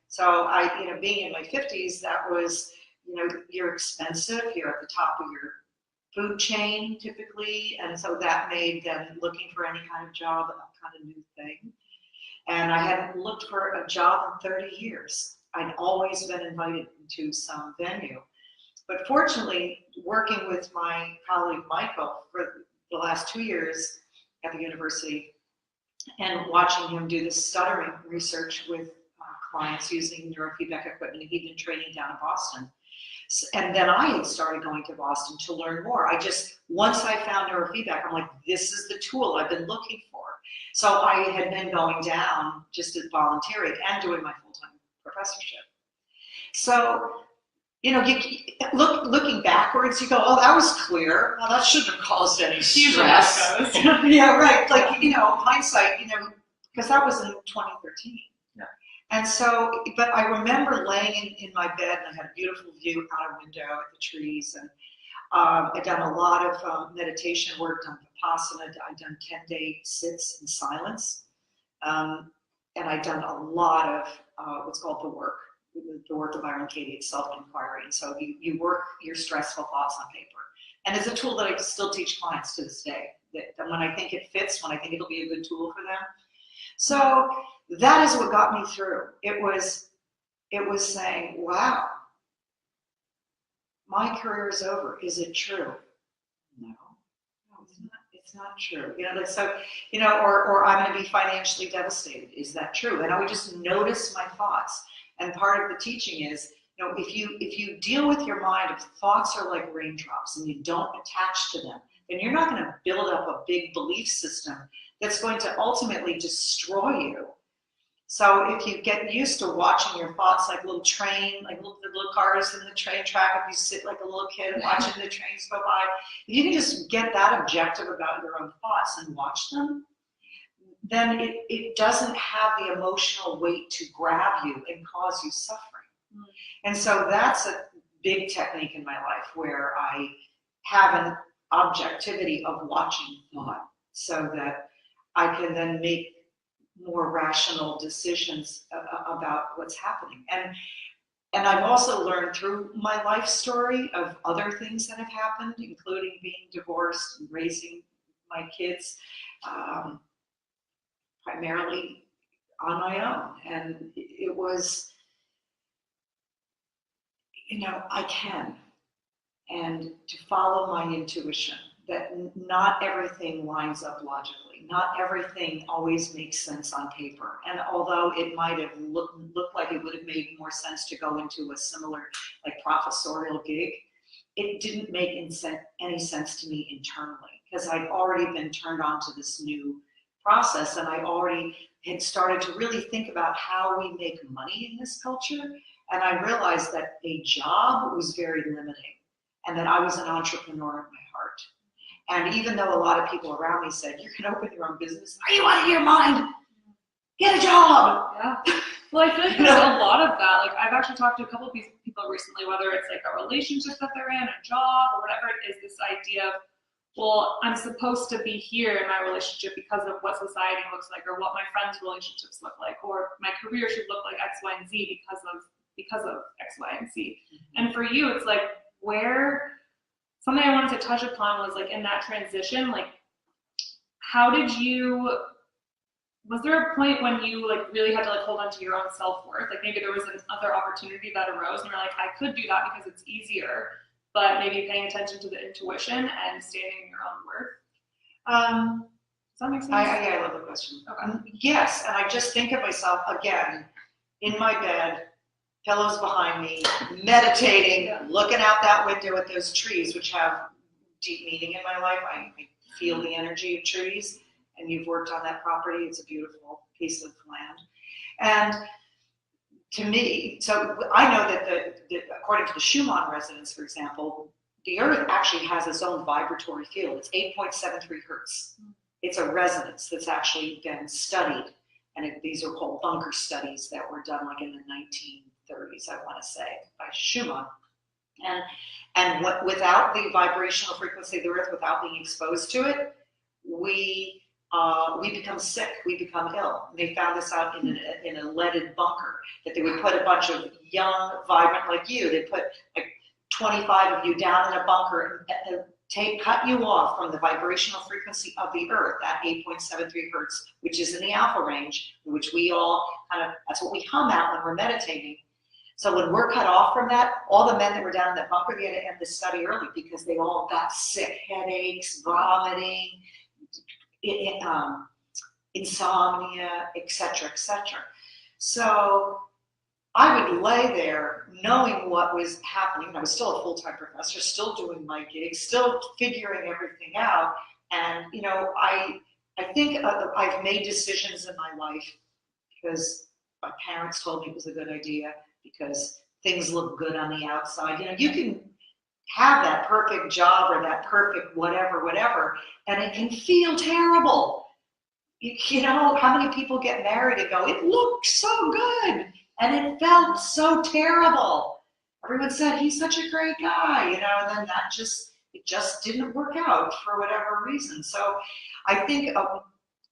So I, being in my 50s, that was, you're expensive, you're at the top of your food chain typically. And so that made then looking for any kind of job a kind of new thing. And I hadn't looked for a job in 30 years. I'd always been invited to some venue. But fortunately, working with my colleague Michael for the last 2 years at the university, and watching him do this stuttering research with clients using neurofeedback equipment, he'd been training down in Boston. And then I had started going to Boston to learn more. Once I found neurofeedback, I'm like, this is the tool I've been looking for. So I had been going down just as volunteering and doing my full-time professorship. So, looking backwards, you go, oh, that was clear. Well, that shouldn't have caused any stress. Yeah, right. Like, hindsight, because that was in 2013. Yeah. And so, but I remember laying in my bed, and I had a beautiful view out a window at the trees, and I'd done a lot of meditation work, done Vipassana, I'd done 10-day sits in silence, and I'd done a lot of what's called the work of Byron Katie, it's self-inquiry. And so you work your stressful thoughts on paper. And it's a tool that I still teach clients to this day, that when I think it fits, when I think it'll be a good tool for them. So that is what got me through. It was saying, wow, my career is over. Is it true? No, it's not true. Or I'm going to be financially devastated. Is that true? And I would just notice my thoughts. And part of the teaching is, if you deal with your mind, if thoughts are like raindrops and you don't attach to them, then you're not going to build up a big belief system that's going to ultimately destroy you. So if you get used to watching your thoughts like a little train, like little cars in the train track, if you sit like a little kid watching the trains go by, if you can just get that objective about your own thoughts and watch them, then it doesn't have the emotional weight to grab you and cause you suffering. And so that's a big technique in my life where I have an objectivity of watching thought so that I can then make more rational decisions about what's happening. And I've also learned through my life story of other things that have happened, including being divorced and raising my kids, primarily on my own. And it was, I can. And to follow my intuition, that not everything lines up logically. Not everything always makes sense on paper. And although it might have looked like it would have made more sense to go into a similar, like, professorial gig, it didn't make any sense to me internally, because I'd already been turned on to this new process, and I already had started to really think about how we make money in this culture. And I realized that a job was very limiting, and that I was an entrepreneur in my heart. And even though a lot of people around me said, you can open your own business, are you out of your mind? Get a job. Yeah. Well, I feel like there's a lot of that. Like, I've actually talked to a couple of people recently, whether it's like a relationship that they're in, a job, or whatever it is, this idea of, well, I'm supposed to be here in my relationship because of what society looks like, or what my friends' relationships look like, or my career should look like X, Y, and Z because of X, Y, and Z. And for you, it's like, something I wanted to touch upon was, like, in that transition, like, was there a point when you, like, really had to, like, hold on to your own self-worth? Like, maybe there was another opportunity that arose and you're like, I could do that because it's easier, but maybe paying attention to the intuition and standing in your own worth? Does that make sense? I love the question. Okay. Yes, and I just think of myself, again, in my bed, pillows behind me, meditating, looking out that window at those trees, which have deep meaning in my life. I feel the energy of trees, and you've worked on that property. It's a beautiful piece of land. And to me, so I know that according to the Schumann resonance, for example, the Earth actually has its own vibratory field. It's 8.73 hertz. It's a resonance that's actually been studied. And these are called bunker studies that were done like in the 1930s, I want to say, by Schumann. And without the vibrational frequency of the Earth, without being exposed to it, we become sick, we become ill. And they found this out in a leaded bunker, that they would put a bunch of young, vibrant, like you, they'd put like 25 of you down in a bunker and cut you off from the vibrational frequency of the Earth, that 8.73 hertz, which is in the alpha range, which we all that's what we hum at when we're meditating. So when we're cut off from that, all the men that were down in that bunker, they had to end the study early because they all got sick, headaches, vomiting, insomnia, etc., etc. So I would lay there knowing what was happening. I was still a full-time professor, still doing my gigs, still figuring everything out. And, you know, I think I've made decisions in my life because my parents told me it was a good idea, because things look good on the outside. You know, you can have that perfect job or that perfect whatever, and it can feel terrible. You know, how many people get married and go, it looked so good, and it felt so terrible. Everyone said, he's such a great guy, you know, and then it just didn't work out for whatever reason. So I think if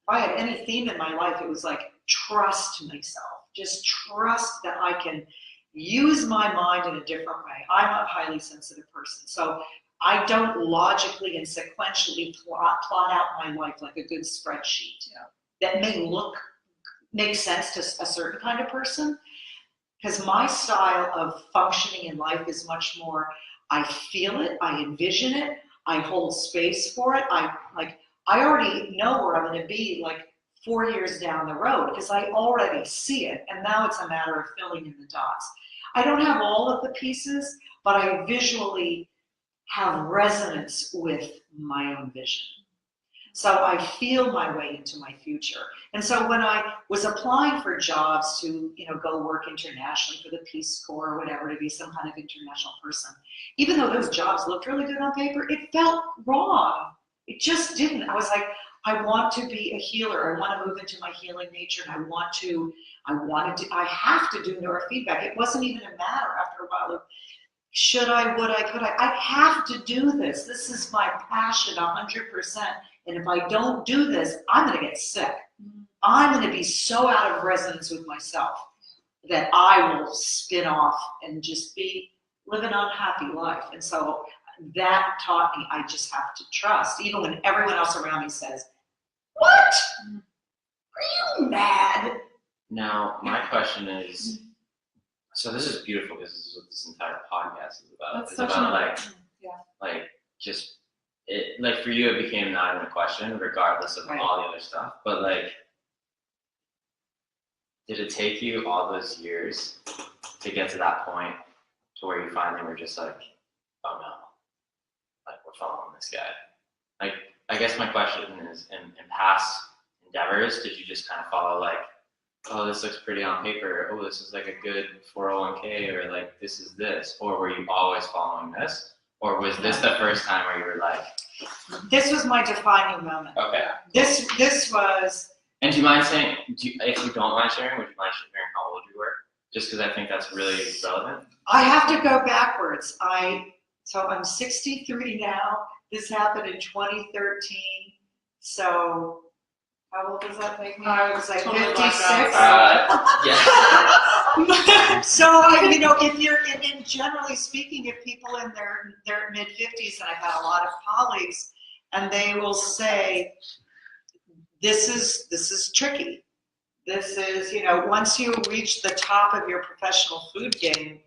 I had any theme in my life, it was like, trust myself. Just trust that I can use my mind in a different way. I'm a highly sensitive person, so I don't logically and sequentially plot out my life like a good spreadsheet. That may make sense to a certain kind of person, because my style of functioning in life is much more, I feel it, I envision it, I hold space for it. I already know where I'm going to be like 4 years down the road, because I already see it, and now it's a matter of filling in the dots. I don't have all of the pieces, but I visually have resonance with my own vision. So I feel my way into my future. And so when I was applying for jobs to, you know, go work internationally for the Peace Corps or whatever, to be some kind of international person, even though those jobs looked really good on paper, it felt wrong. It just didn't. I was like, I want to be a healer. I want to move into my healing nature, and I have to do neurofeedback. It wasn't even a matter after a while of should I, would I, could I. I have to do this. This is my passion 100%. And if I don't do this, I'm going to get sick. I'm going to be so out of resonance with myself that I will spin off and just be living an unhappy life. And so that taught me I just have to trust, even when everyone else around me says, what? Are you mad? Now, my question is, so this is beautiful, because this is what this entire podcast is about. It's about like just it, like for you, it became not even a question, regardless of all the other stuff. But like, did it take you all those years to get to that point to where you finally were just like, oh no, like we're following this guy? Like, I guess my question is, in past endeavors, did you just kind of follow like, oh, this looks pretty on paper, oh, this is like a good 401k, or like this is this, or were you always following this? Or was this the first time where you were like... This was my defining moment. Okay. This was... And do you mind saying, if you don't mind sharing, would you mind sharing how old you were? Just because I think that's really relevant. I have to go backwards. So I'm 63 now. This happened in 2013. So how old does that make me? I was like 56. Yeah. So, you know, if you're, and generally speaking, if people in their mid-50s, and I've had a lot of colleagues, and they will say, this is tricky. This is, you know, once you reach the top of your professional food game,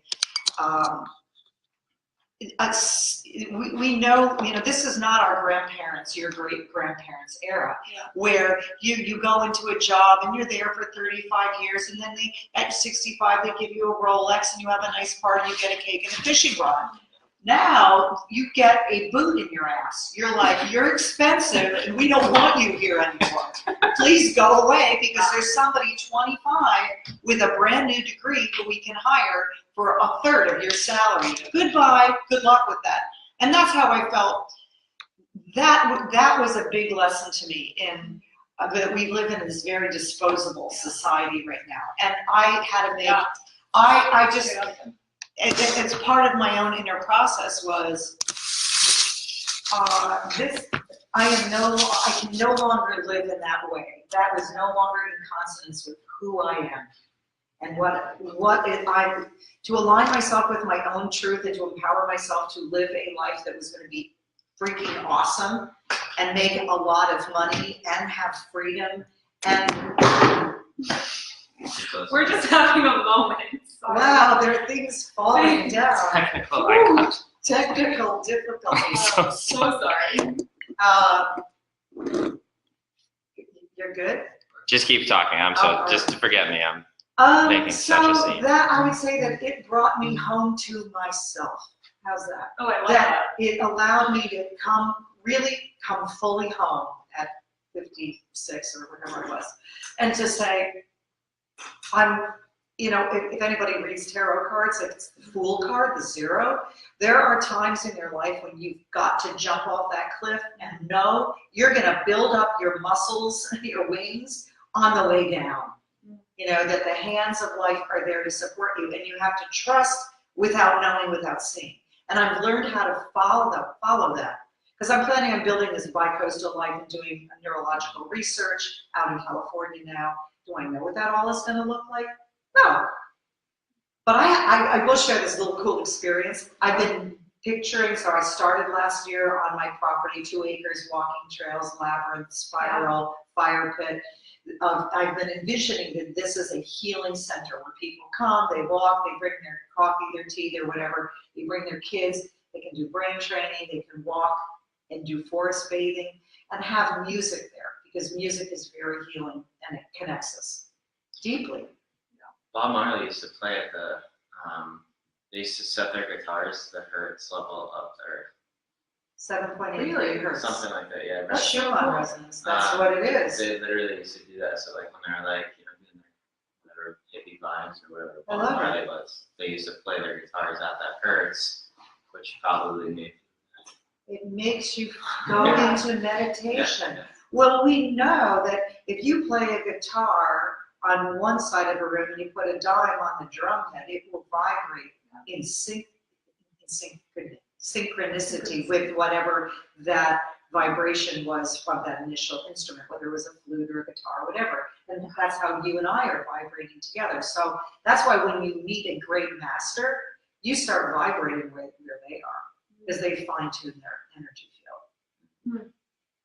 we know, you know, this is not our grandparents, your great-grandparents' era, where you go into a job and you're there for 35 years, and then at 65 they give you a Rolex and you have a nice party, you get a cake and a fishing rod. Now you get a boot in your ass. You're like, you're expensive and we don't want you here anymore. Please go away, because there's somebody 25 with a brand new degree who we can hire for a third of your salary. Goodbye, good luck with that. And that's how I felt. That was a big lesson to me, in that we live in this very disposable society right now. And I had to make, I just, it's part of my own inner process was, I can no longer live in that way. That was no longer in consonance with who I am. And to align myself with my own truth and to empower myself to live a life that was going to be freaking awesome and make a lot of money and have freedom. And we're just having a moment. Sorry. Wow, there are things falling down. Technical difficulties. I'm so sorry. You're good? Just keep talking. Just forget me. making such a scene? That I would say that it brought me home to myself. How's that? Oh, I love that. It allowed me to really come fully home at 56 or whatever it was, and to say, if anybody reads tarot cards, it's the Fool card, the 0. There are times in your life when you've got to jump off that cliff and know you're going to build up your muscles, your wings on the way down. That the hands of life are there to support you, and you have to trust without knowing, without seeing. And I've learned how to follow that. Because I'm planning on building this bi-coastal life and doing neurological research out in California now. Do I know what that all is going to look like? No. But I will share this little cool experience. I've been picturing, so I started last year on my property, 2 acres, walking trails, labyrinth, spiral, fire pit. I've been envisioning that this is a healing center where people come, they walk, they bring their coffee, their tea, their whatever, they bring their kids, they can do brain training, they can walk and do forest bathing, and have music there, because music is very healing and it connects us deeply. Bob Marley used to play at the, they used to set their guitars the hertz level of their 7.83 hertz. Something like that, yeah. That's Schumann resonance. That's what it is. They literally used to do that. So like when they're like, doing their whatever hippie vibes or whatever I love it. was, they used to play their guitars at that hertz, which probably made it makes you go into meditation. Yeah. Well, we know that if you play a guitar on one side of a room and you put a dime on the drum head, it will vibrate in synchronicity with whatever that vibration was from that initial instrument, whether it was a flute or a guitar or whatever. And that's how you and I are vibrating together. So that's why when you meet a great master, you start vibrating where they are, because they fine-tune their energy field.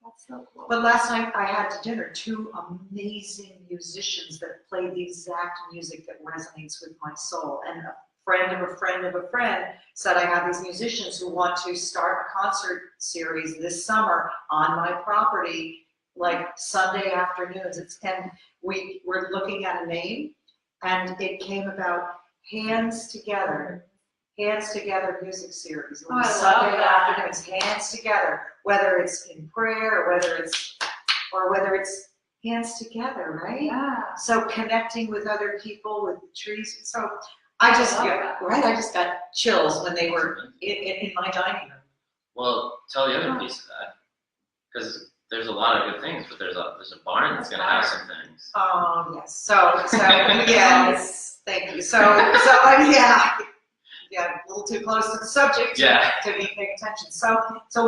That's so cool. But last night I had to dinner 2 amazing musicians that play the exact music that resonates with my soul. And a friend of a friend of a friend said, I have these musicians who want to start a concert series this summer on my property, like Sunday afternoons. And we're looking at a name, and it came about Hands Together music series. Sunday afternoons, hands together, whether it's in prayer or whether it's hands together, right? Yeah. So connecting with other people, with the trees. So I just got chills when they were in my dining room. Well, tell the other piece of that, because there's a lot of good things, but there's a barn that's going to have some things. Oh yes. So yes, thank you. So yeah, a little too close to the subject to be paying attention. So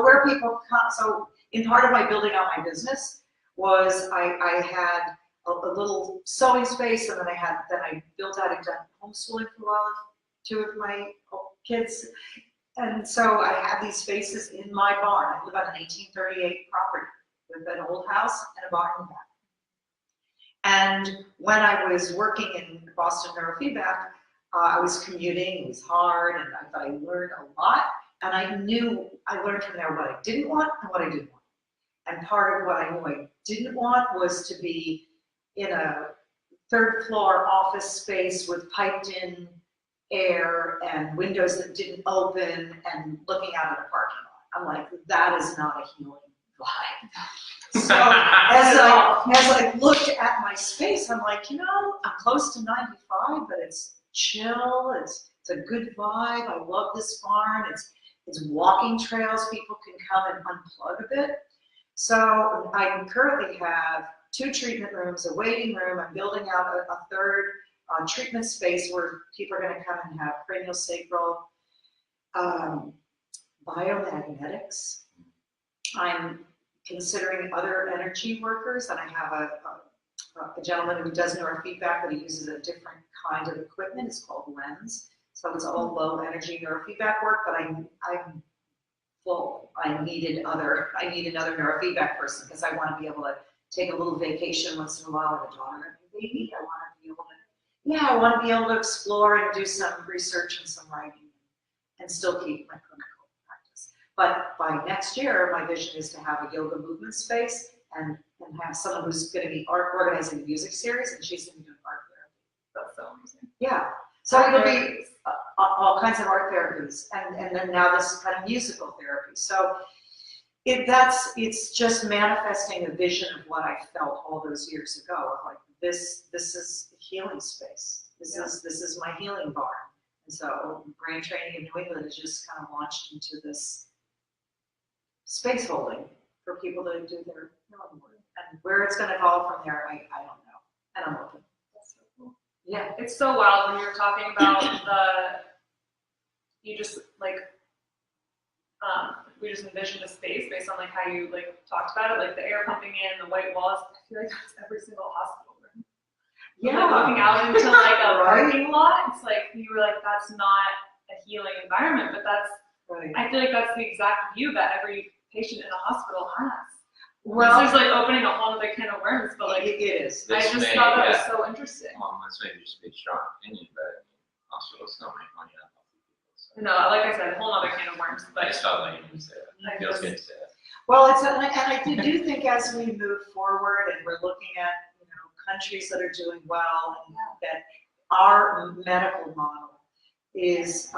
where people come, so in part of my building out my business was I had a little sewing space, and then I built out and done homeschooling for a while, 2 of my kids. And so I have these spaces in my barn. I live on an 1838 property with an old house and a barn in the back. And when I was working in Boston Neurofeedback, I was commuting, it was hard, but I learned a lot. And I learned from there what I didn't want and what I did want. And part of what I knew I didn't want was to be in a 3rd floor office space with piped in air and windows that didn't open and looking out at a parking lot. I'm like, that is not a healing vibe. So as I looked at my space, I'm like, I'm close to 95, but it's chill, it's a good vibe. I love this barn. It's walking trails. People can come and unplug a bit. So I currently have 2 treatment rooms, a waiting room. I'm building out a 3rd treatment space where people are going to come and have cranial sacral biomagnetics. I'm considering other energy workers, and I have a gentleman who does neurofeedback, but he uses a different kind of equipment. It's called Lens. So it's all low energy neurofeedback work, but I'm full. I need another neurofeedback person, because I want to be able to take a little vacation once in a while with a daughter and a baby. I want to be able to explore and do some research and some writing and still keep my clinical practice. But by next year, my vision is to have a yoga movement space and have someone who's going to be organizing a music series, and she's going to be doing art therapy. Yeah. So it'll be all kinds of art therapies, and then now this kind of musical therapy. So it's just manifesting a vision of what I felt all those years ago. Of like this is a healing space. This is my healing barn. And so Brain Training in New England has just kind of launched into this space holding for people to do their healing work. And where it's going to evolve from there, I don't know. And I'm open. That's so cool. Yeah. It's so wild when you were talking about you just like, we just envisioned a space based on like how you like talked about it, like the air pumping in, the white walls. I feel like that's every single hospital room. Yeah. Like looking out into like a parking lot, it's like you were like, that's not a healing environment, but that's. Right. I feel like that's the exact view that every patient in a hospital has. Well, there's like opening a whole other can of worms, but like it is. I just thought that was so interesting. Well, that's maybe just a big strong opinion, but hospitals don't make money on healthy people. So. No, like I said, a whole other can of worms. But I just felt like you need to say that. It feels good to say that. Well, and I do think as we move forward and we're looking at countries that are doing well, and that our medical model is,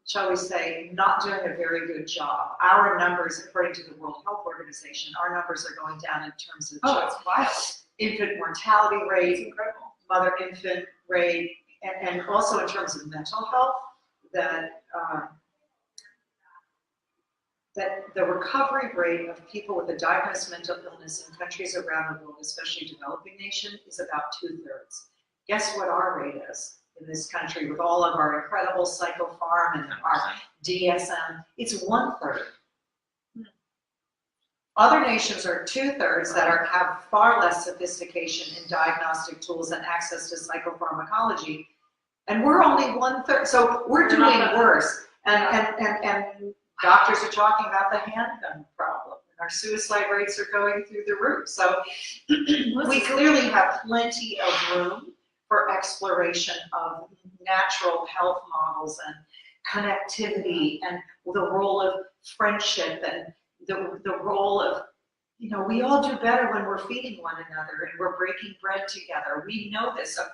shall we say, not doing a very good job. Our numbers, according to the World Health Organization, our numbers are going down in terms of it's wild. Infant mortality rate, It's incredible. mother-infant rate, and also in terms of mental health, that the recovery rate of people with a diagnosed mental illness in countries around the world, especially developing nations, is about 2/3. Guess what our rate is in this country with all of our incredible psychopharm and our DSM? It's 1/3. Other nations are 2/3 that have far less sophistication in diagnostic tools and access to psychopharmacology, and we're only 1/3. So we're doing worse. And doctors are talking about the handgun problem, and our suicide rates are going through the roof. So we clearly have plenty of room for exploration of natural health models and connectivity and the role of friendship and the role of, we all do better when we're feeding one another and we're breaking bread together. We know this of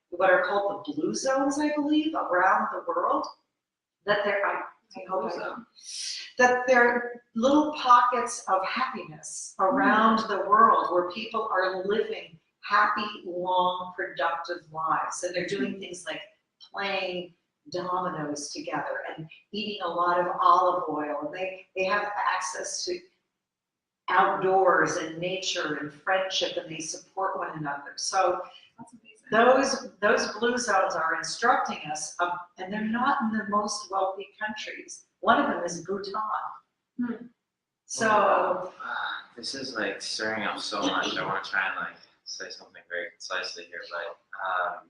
what are called the blue zones, I believe, around the world, that that there are little pockets of happiness around the world where people are living happy, long, productive lives. And they're doing things like playing dominoes together and eating a lot of olive oil. And they have access to outdoors and nature and friendship, and they support one another. So that's amazing. Those blue zones are instructing us, and they're not in the most wealthy countries. One of them is Bhutan. So this is like stirring up so much. I want to try and say something very concisely here, but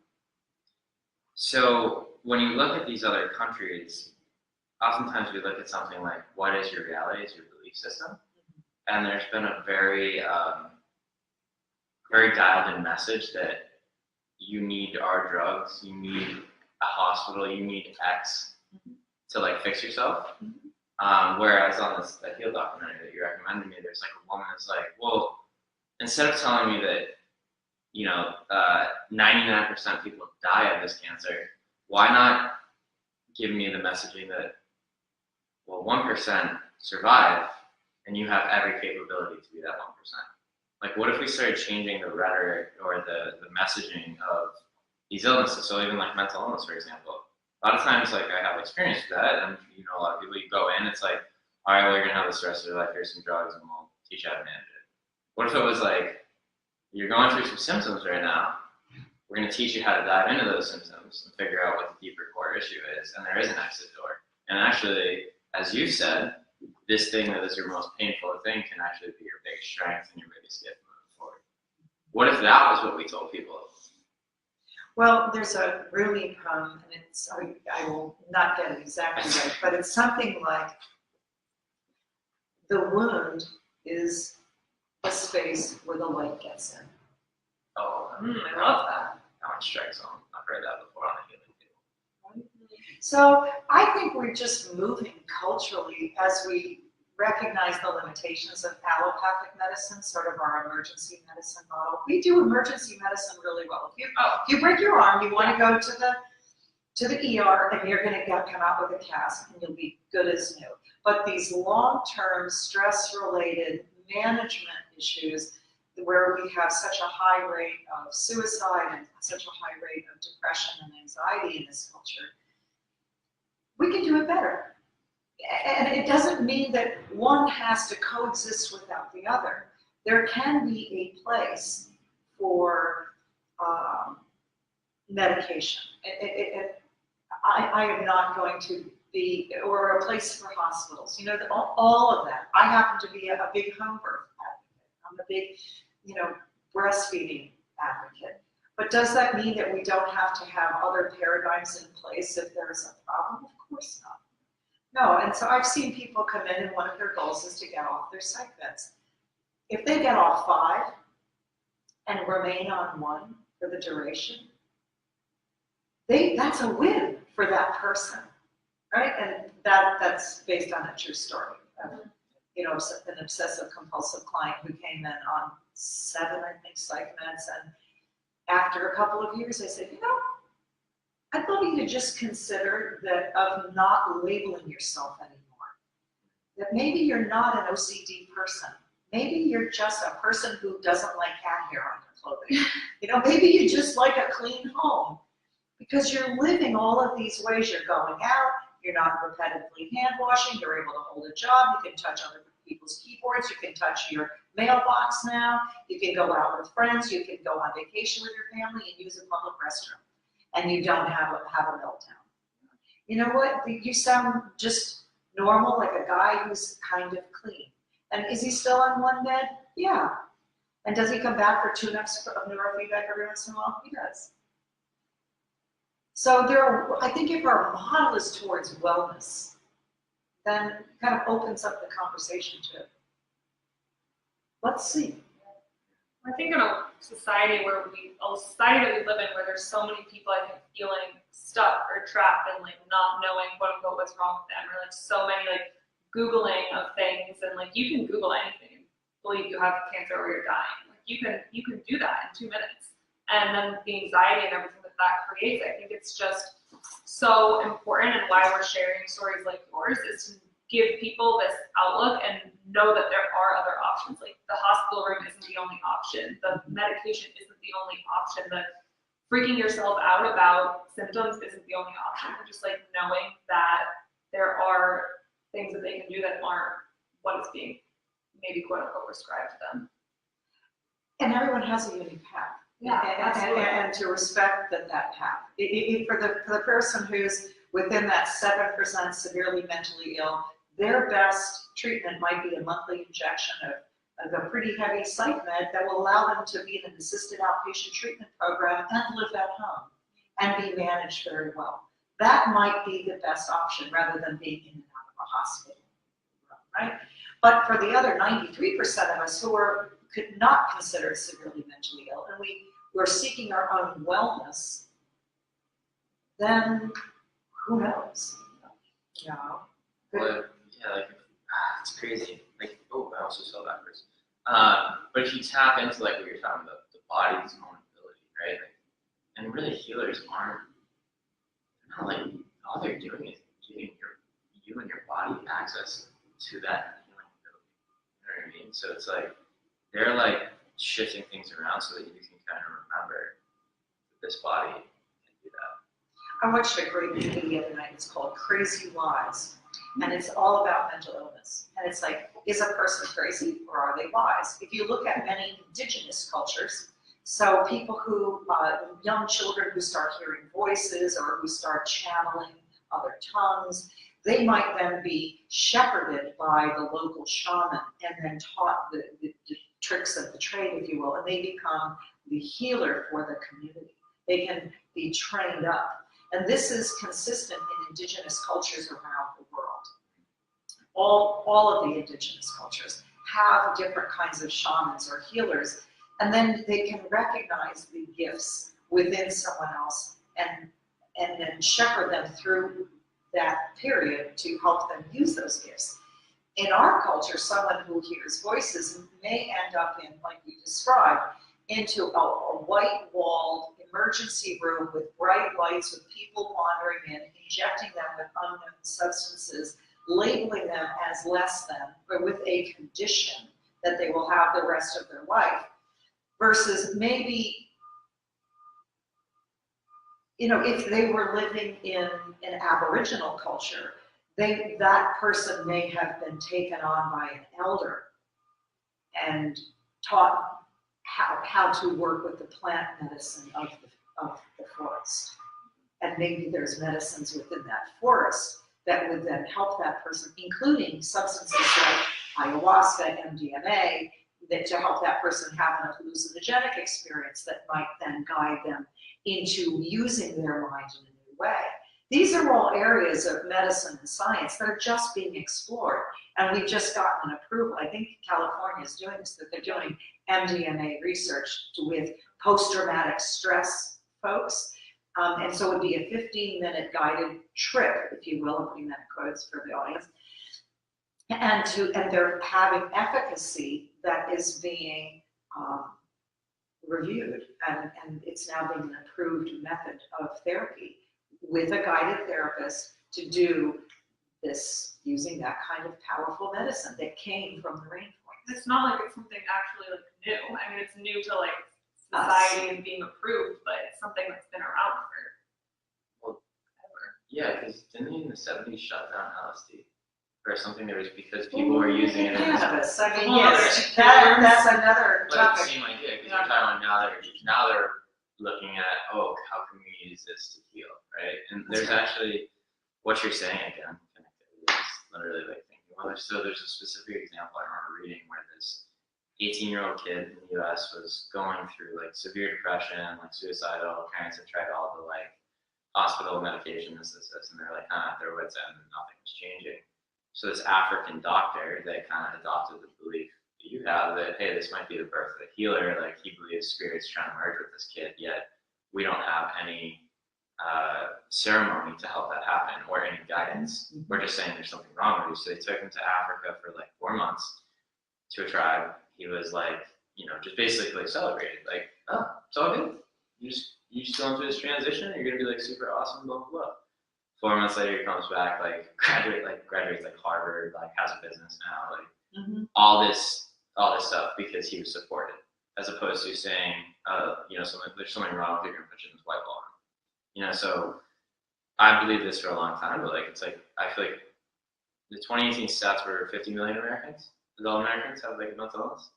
so when you look at these other countries, oftentimes we look at something like, what is your reality? Is your belief system? And there's been a very very dialed in message that you need our drugs, you need a hospital, you need X to fix yourself. Whereas on the Heal documentary that you recommended me, there's a woman that's like, well, instead of telling me that 99% of people die of this cancer, why not give me the messaging that, well, 1% survive and you have every capability to be that 1%? What if we started changing the rhetoric or the messaging of these illnesses? So even mental illness, for example. A lot of times, I have experience with that, and a lot of people, you go in, it's like, all right, well, you're gonna have this the rest of your life. Here's some drugs, and we'll teach you how to manage it. What if it was you're going through some symptoms right now. We're gonna teach you how to dive into those symptoms and figure out what the deeper core issue is, and there is an exit door. And actually, as you said, this thing that is your most painful thing can actually be your biggest strength and your biggest gift moving forward. What if that was what we told people? Well, there's a Rumi poem, and I will not get it exactly right, but it's something like, the wound is a space where the light gets in. Oh, I love that. That one strikes home. I've heard that before on a healing table. So I think we're just moving culturally as we recognize the limitations of allopathic medicine, sort of our emergency medicine model. We do emergency medicine really well. If you break your arm, you want to go to the ER, and you're going to come out with a cast, and you'll be good as new. But these long-term stress-related management issues, where we have such a high rate of suicide and such a high rate of depression and anxiety in this culture, we can do it better. And it doesn't mean that one has to coexist without the other. There can be a place for medication. I am not going to be, or a place for hospitals. You know, all of that. I happen to be a big home birth advocate. I'm a big, breastfeeding advocate. But does that mean that we don't have to have other paradigms in place if there's a problem? Of course not. No, and so I've seen people come in and one of their goals is to get off their psych meds. If they get off 5 and remain on 1 for the duration, that's a win for that person, right? And that's based on a true story. An obsessive compulsive client who came in on 7, I think, psych meds, and after a couple of years, I said, I'd love you to just consider that of not labeling yourself anymore. That maybe you're not an OCD person. Maybe you're just a person who doesn't like cat hair on their clothing. Maybe you just like a clean home because you're living all of these ways. You're going out, you're not repetitively hand washing, you're able to hold a job, you can touch other people's keyboards, you can touch your mailbox now, you can go out with friends, you can go on vacation with your family and use a public restroom. And you don't have a meltdown. You know what? You sound just normal, like a guy who's kind of clean. And is he still on 1 med? Yeah. And does he come back for tune-ups of neurofeedback every once in a while? He does. So I think if our model is towards wellness, then it kind of opens up the conversation to it. Let's see. I think in a society that we live in, where there's so many people, I think, feeling stuck or trapped and not knowing quote unquote what's wrong with them, or so many Googling of things, and you can Google anything and believe you have cancer or you're dying. You can do that in 2 minutes, and then the anxiety and everything that creates. I think it's just so important, and why we're sharing stories like yours is to give people this outlook and know that there are other options. The hospital room isn't the only option. The medication isn't the only option. The freaking yourself out about symptoms isn't the only option. Just knowing that there are things that they can do that aren't what is being maybe quote unquote prescribed to them. And everyone has a unique path. Yeah, and to respect that path. For the person who's within that 7% severely mentally ill, their best treatment might be a monthly injection of a pretty heavy psych med that will allow them to be in an assisted outpatient treatment program and live at home and be managed very well. That might be the best option rather than being in and out of a hospital, right? But for the other 93% of us who could not consider severely mentally ill, and we're seeking our own wellness, then who knows? Well, yeah, it's crazy. I also saw that person. But if you tap into what you're talking about, the body's vulnerability, right? And really, healers aren't not all they're doing is giving you and your body access to that healing ability. You know what I mean? So it's they're shifting things around so that you can kind of remember that this body can do that. I watched a great movie the other night. It's called Crazy Wise. And it's all about mental illness. And it's is a person crazy or are they wise? If you look at many indigenous cultures, so people who, young children who start hearing voices or who start channeling other tongues, they might then be shepherded by the local shaman and then taught the tricks of the trade, if you will, and they become the healer for the community. They can be trained up. And this is consistent in indigenous cultures around the world. All of the indigenous cultures have different kinds of shamans or healers, and then they can recognize the gifts within someone else and then shepherd them through that period to help them use those gifts. in our culture, someone who hears voices may end up in, like we described, into a white-walled emergency room with bright lights, with people wandering in, injecting them with unknown substances, labeling them as less than, or with a condition that they will have the rest of their life, versus maybe, you know, if they were living in an Aboriginal culture, that person may have been taken on by an elder and taught how to work with the plant medicine of the forest. And maybe there's medicines within that forest that would then help that person, including substances like ayahuasca, MDMA, that to help that person have an hallucinogenic experience that might then guide them into using their mind in a new way. These are all areas of medicine and science that are just being explored. And we've just gotten an approval. I think California is doing this, that they're doing MDMA research with post-traumatic stress folks. And so it would be a 15-minute guided trip, if you will, I'm putting that in quotes for the audience. And they're having efficacy that is being reviewed, and it's now being an approved method of therapy with a guided therapist to do this using that kind of powerful medicine that came from the rainforest. It's not like it's something actually like new. I mean, it's new to like society and being approved, but it's something that's been around for ever. Yeah, because didn't they in the 70s shut down LSD? Or something there was because people were using it as cannabis. I mean, yes, that's another topic. But same idea, because you're talking about now they're looking at, oh, how can we use this to heal, right? And there's actually, what you're saying again, connectivity is literally like thinking, well, there's a specific example I remember reading where this 18-year-old kid in the US was going through like severe depression, like suicidal, parents had tried all the like hospital medication, this, and they're like, at their wits' end and nothing was changing. So this African doctor that kind of adopted the belief that you have that, hey, this might be the birth of a healer, like he believes spirit's trying to merge with this kid, yet we don't have any ceremony to help that happen or any guidance. We're just saying there's something wrong with you. So they took him to Africa for like 4 months to a tribe. He was like, you know, just basically celebrated, like, oh, it's all good. You just going through this transition, you're gonna be like super awesome, blah, blah, blah. 4 months later, he comes back, like graduates like Harvard, like has a business now, like all this stuff because he was supported, as opposed to saying, you know, there's something wrong with you, you're gonna put you in this white wall. You know, so I believe this for a long time, but like it's like I feel like the 2018 stats were 50 million Americans. Adult Americans have like mental illness.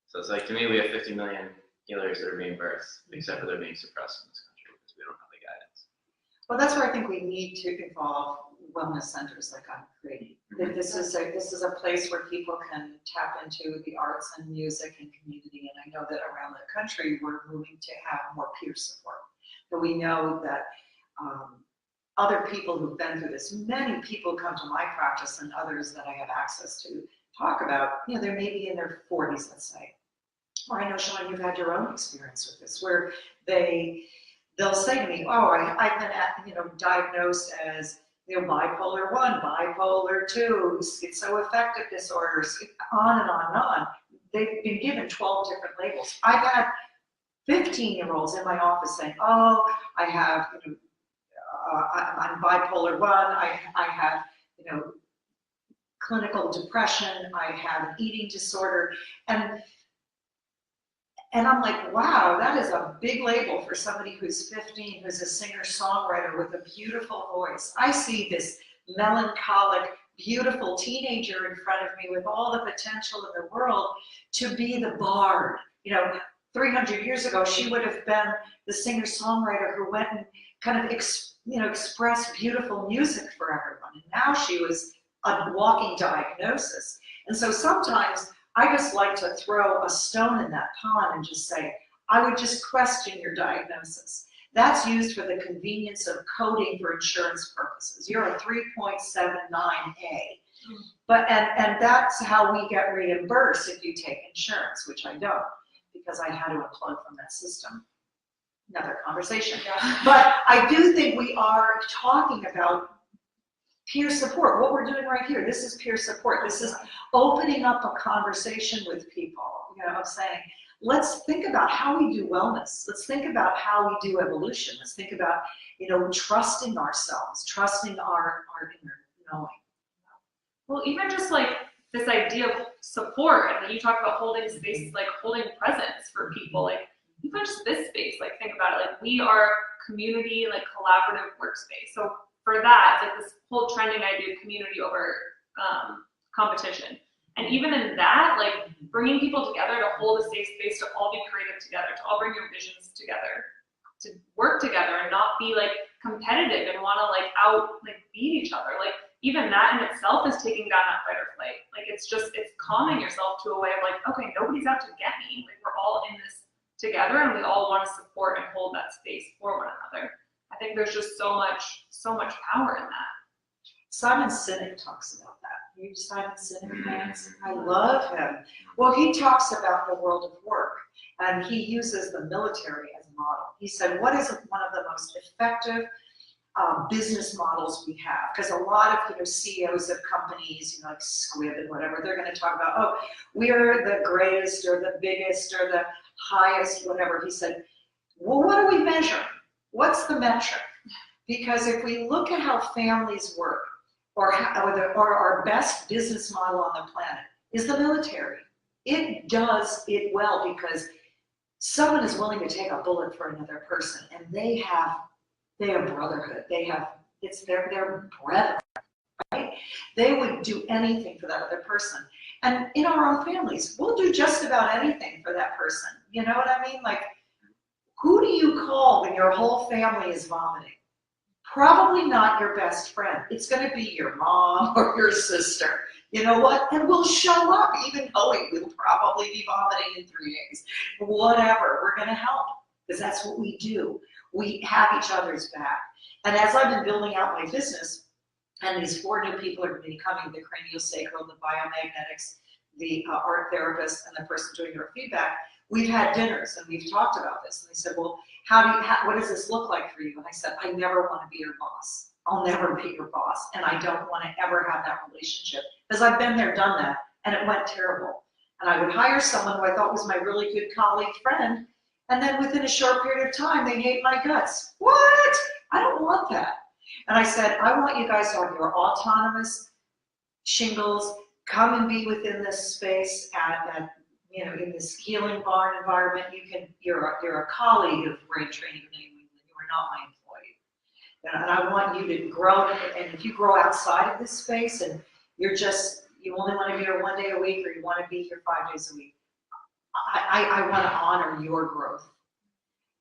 So it's like to me we have 50 million healers that are being birthed, except for they're being suppressed in this country because we don't have the guidance. Well, that's where I think we need to involve wellness centers like I'm creating. This is a place where people can tap into the arts and music and community. And I know that around the country we're moving to have more peer support. But we know that other people who've been through this, many people come to my practice and others that I have access to talk about, you know, they may be in their 40s, let's say. Or I know, Sean, you've had your own experience with this, where they'll say to me, oh, I've been diagnosed as, you know, bipolar 1, bipolar 2, schizoaffective disorders, on and on and on. They've been given 12 different labels. I've had 15-year-olds in my office saying, oh, I have, you know, I'm bipolar 1, I have, you know, clinical depression, I have an eating disorder, and I'm like, wow, that is a big label for somebody who's 15, who's a singer-songwriter with a beautiful voice. I see this melancholic, beautiful teenager in front of me with all the potential in the world to be the bard. You know, 300 years ago, she would have been the singer-songwriter who went and kind of expressed beautiful music for everyone. And now she was a walking diagnosis. And so sometimes I just like to throw a stone in that pond and just say, I would just question your diagnosis. That's used for the convenience of coding for insurance purposes. You're a 3.79A. But and that's how we get reimbursed if you take insurance, which I don't, because I had to unplug from that system. Another conversation. But I do think we are talking about peer support. What we're doing right here, this is peer support. This is opening up a conversation with people. You know, I'm saying, let's think about how we do wellness. Let's think about how we do evolution. Let's think about, you know, trusting ourselves, trusting our inner knowing. Well, even just like this idea of support, and then you talk about holding space, like holding presence for people, like even just this space, like think about it, like we are community, like collaborative workspace. So for that, it's like this whole trending idea of community over competition. And even in that, like bringing people together to hold a safe space, to all be creative together, to all bring your visions together, to work together and not be like competitive and want to like beat each other. Like even that in itself is taking down that fight or flight. Like it's calming yourself to a way of like, okay, nobody's out to get me. Like we're all in this together and we all want to support and hold that space for one another. I think there's just so much power in that. Simon Sinek talks about that. You Simon Sinek fans? I love him. Well, he talks about the world of work, and he uses the military as a model. He said, what is one of the most effective business models we have? Because a lot of CEOs of companies, like Squib and whatever, they're going to talk about, oh, we're the greatest or the biggest or the highest, whatever. He said, well, what do we measure? What's the metric? Because if we look at how families work, or our best business model on the planet is the military. It does it well because someone is willing to take a bullet for another person, and they have brotherhood. It's their brethren, right? They would do anything for that other person. And in our own families, we'll do just about anything for that person. You know what I mean? Like, who do you call when your whole family is vomiting? Probably not your best friend. It's going to be your mom or your sister. You know what? And we'll show up even knowing we'll probably be vomiting in 3 days. Whatever, we're going to help because that's what we do. We have each other's back. And as I've been building out my business, and these 4 new people are becoming the craniosacral, the biomagnetics, the art therapist, and the person doing neurofeedback, we've had dinners and we've talked about this. And they said, well, what does this look like for you? And I said, I never want to be your boss. I'll never be your boss. And I don't want to ever have that relationship because I've been there, done that, and it went terrible. And I would hire someone who I thought was my really good colleague friend, and then within a short period of time, they hate my guts. What? I don't want that. And I said, I want you guys to have your autonomous shingles, come and be within this space at in this healing barn environment. You're a colleague of retraining. You are not my employee. And I want you to grow, and if you grow outside of this space and you only want to be here 1 day a week or you want to be here 5 days a week, I want to honor your growth.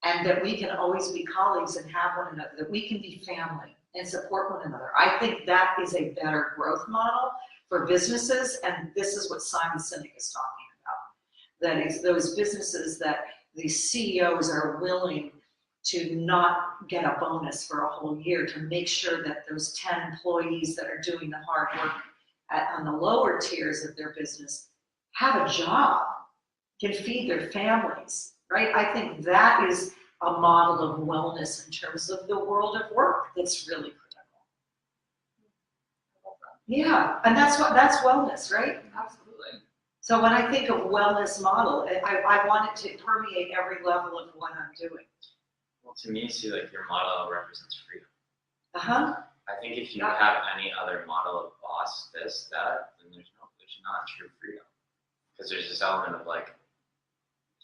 And that we can always be colleagues and have one another, that we can be family and support one another. I think that is a better growth model for businesses, and this is what Simon Sinek is talking about. That is those businesses that the CEOs are willing to not get a bonus for a whole year to make sure that those 10 employees that are doing the hard work on the lower tiers of their business have a job, can feed their families, right? I think that is a model of wellness in terms of the world of work that's really critical. Yeah, and that's wellness, right? Absolutely. So when I think of wellness model, I want it to permeate every level of what I'm doing. Well, to me, see, like your model represents freedom. Uh-huh. I think if you have any other model of boss, this, that, then there's not true freedom. Because there's this element of like,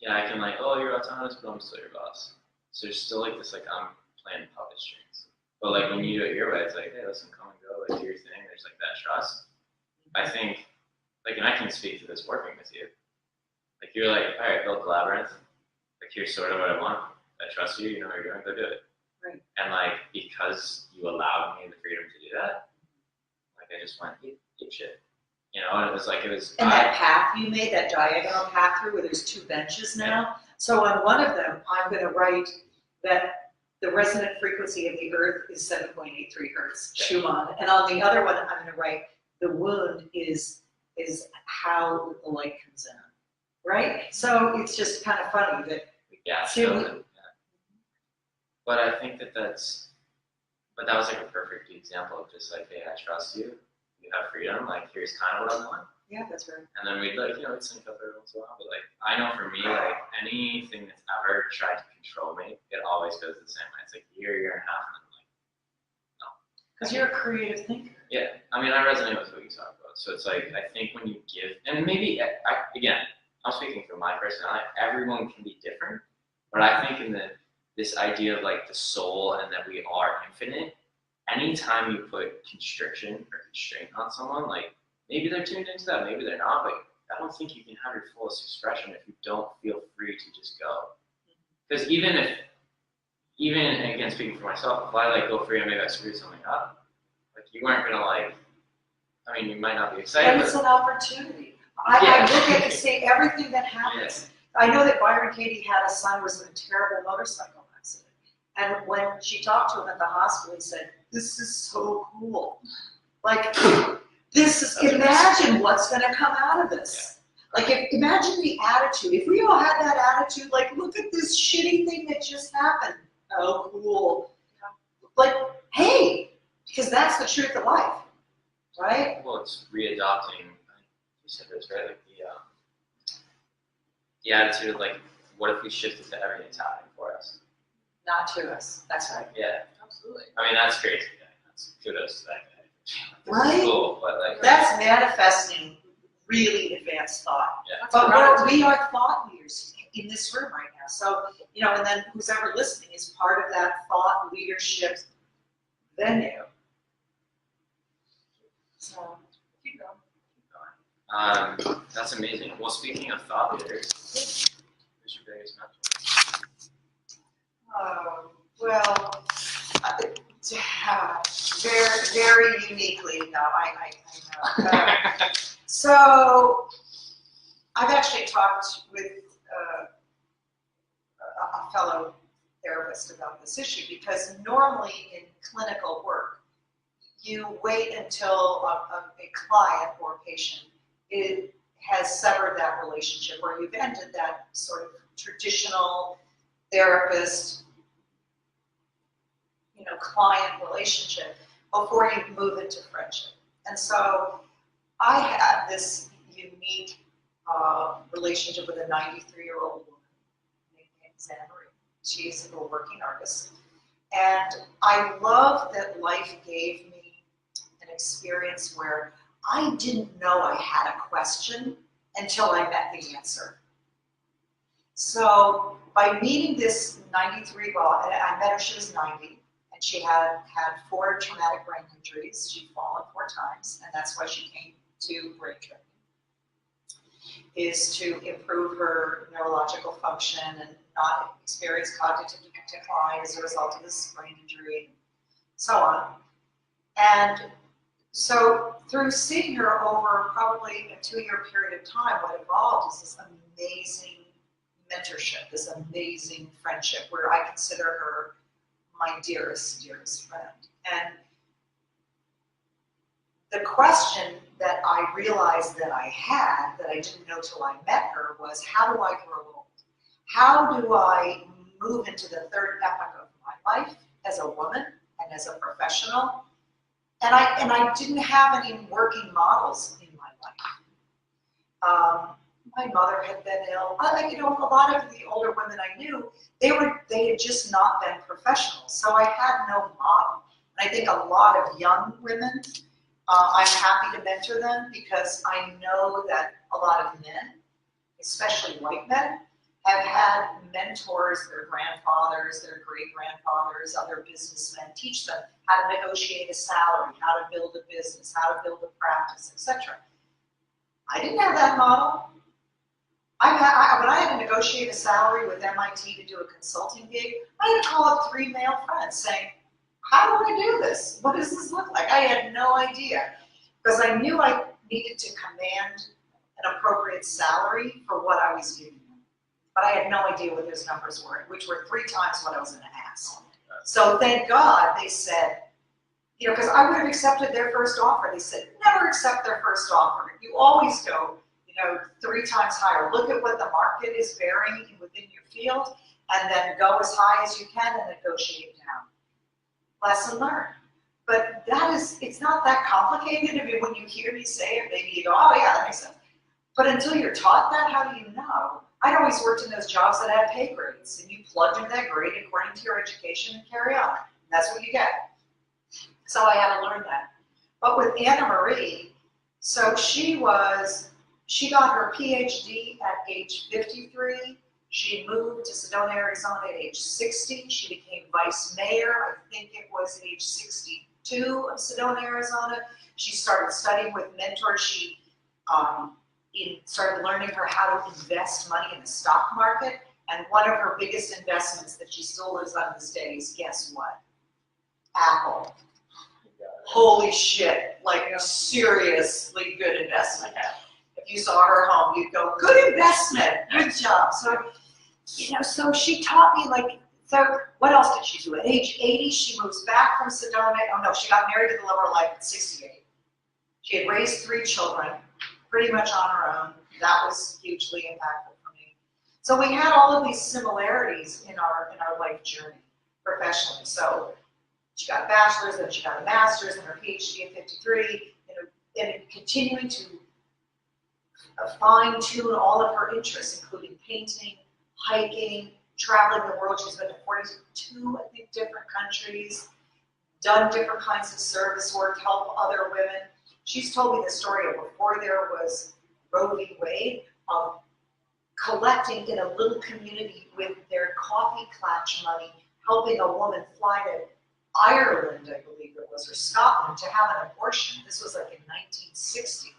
yeah, I can like, oh, you're autonomous, but I'm still your boss. So there's still like this, like, I'm playing puppet strings. But like when you do it your way, it's like, hey, listen, come and go, like do your thing. There's like that trust. I think, like, and I can speak to this working with you. Like you're like, all right, build a labyrinth. Like here's sort of what I want. I trust you. You know what you're doing. Go do it. Right. And like because you allowed me the freedom to do that, like I just went eat shit. You know, and it was. And that path you made, that diagonal path through where there's 2 benches now. Yeah. So on one of them, I'm going to write that the resonant frequency of the earth is 7.83 hertz, Schumann. And on the other one, I'm going to write the wound is how the light comes in, right? So it's just kind of funny that. Yeah. But I think that's. But that was like a perfect example of just like, hey, I trust you. You have freedom. Like, here's kind of what I want. Yeah, that's right. And then we'd like, we'd sync up every once in a while. But like, I know for me, like anything that's ever tried to control me, it always goes the same way. It's like a year and a half, and I'm like, no. Because you're a creative thinker. Yeah, I mean, I resonate with what you talk about. So it's like, I think when you give, and maybe, again, I'm speaking from my personality, everyone can be different. But I think in this idea of like the soul and that we are infinite, anytime you put constriction or constraint on someone, like maybe they're tuned into that, maybe they're not, but I don't think you can have your fullest expression if you don't feel free to just go. Because even again, speaking for myself, if I like go free and maybe I screw something up, like you weren't gonna like, I mean, you might not be excited. But it's an opportunity. I look at it, see everything that happens. I know that Byron Katie had a son who was in a terrible motorcycle accident. And when she talked to him at the hospital, he said, "This is so cool. Like, this is, imagine what's going to come out of this. Like, imagine the attitude. If we all had that attitude, like, look at this shitty thing that just happened. Oh, cool. Like, hey, because that's the truth of life, right? Well, it's readopting, you said this, right? Like the attitude of like, what if we shifted to everything's happening for us? Not to us. That's right. Yeah. Absolutely. I mean, that's crazy. That's kudos to that guy. This Right? is cool, but like, That's manifesting really advanced thought. yeah. But we are thought leaders in this room right now. So, and then who's ever listening is part of that thought leadership venue. So, keep going. That's amazing. Well, speaking of thought leaders, who's your biggest mentor? Well, very, very uniquely, no, I know. So, I've actually talked with a fellow therapist about this issue because normally in clinical work, you wait until a client or patient has severed that relationship or you've ended that sort of traditional therapist client relationship before you move into friendship. And so I had this unique relationship with a 93-year-old woman named Zamarie. She's a working artist. And I love that life gave me an experience where I didn't know I had a question until I met the answer. So by meeting this 93, I met her, she was 90. She had 4 traumatic brain injuries. She'd fallen 4 times, and that's why she came to brain training, is to improve her neurological function and not experience cognitive decline as a result of this brain injury, and so on. And so through seeing her over probably a 2-year period of time, what evolved is this amazing mentorship, this amazing friendship where I consider her my dearest, dearest friend. And the question that I realized that I had, that I didn't know till I met her, was how do I grow old? How do I move into the third epoch of my life as a woman and as a professional? And I didn't have any working models in my life. My mother had been ill. A lot of the older women I knew, they had just not been professionals. So I had no model. And I think a lot of young women, I'm happy to mentor them because I know that a lot of men, especially white men, have had mentors, their grandfathers, their great-grandfathers, other businessmen, teach them how to negotiate a salary, how to build a business, how to build a practice, etc. I didn't have that model. When I had to negotiate a salary with MIT to do a consulting gig, I had to call up 3 male friends saying, how do I do this? What does this look like? I had no idea because I knew I needed to command an appropriate salary for what I was giving them. But I had no idea what those numbers were, which were 3 times what I was going to ask. So thank God they said, because I would have accepted their first offer. They said, never accept their first offer. You always go 3 times higher. Look at what the market is bearing within your field, and then go as high as you can and negotiate down. lesson learned. But it's not that complicated. I mean, when you hear me say it, maybe you go, oh yeah, that makes sense. But until you're taught that, how do you know? I'd always worked in those jobs that had pay grades, and you plugged into that grade according to your education and carry on. That's what you get. So I had to learn that. But with Anna Marie, so she got her PhD at age 53. She moved to Sedona, Arizona at age 60. She became vice mayor, I think it was age 62 of Sedona, Arizona. She started studying with mentors. She started learning how to invest money in the stock market. And one of her biggest investments that she still lives on these days, guess what? Apple. Holy shit, like seriously good investment. If you saw her home, you'd go, good investment, good job. So, so she taught me so what else did she do? At age 80, she moves back from Sedona. Oh no, she got married to the love of her life at 68. She had raised 3 children, pretty much on her own. That was hugely impactful for me. So we had all of these similarities in our life journey professionally. So she got a bachelor's, then she got a master's, and her PhD at 53, and continuing to fine-tune all of her interests, including painting, hiking, traveling the world. She's been to 42, I think, different countries, done different kinds of service work, help other women. She's told me the story of before there was Roe v. Wade, of collecting in a little community with their coffee clutch money, helping a woman fly to Ireland, I believe it was, or Scotland, to have an abortion. This was like in 1960.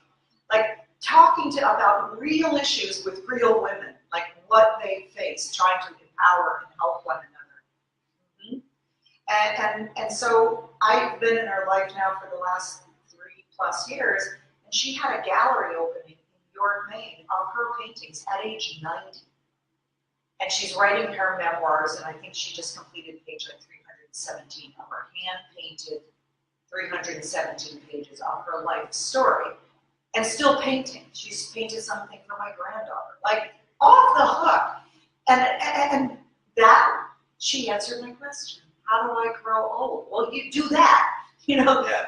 Like talking about real issues with real women, like what they face, trying to empower and help one another. And so I've been in her life now for the last 3+ years, and she had a gallery opening in York, Maine, of her paintings at age 90. And she's writing her memoirs, and I think she just completed page like 317 of her hand-painted 317 pages of her life story, and still painting. She's painted something for my granddaughter, like off the hook. And that, she answered my question. How do I grow old? Well, you do that,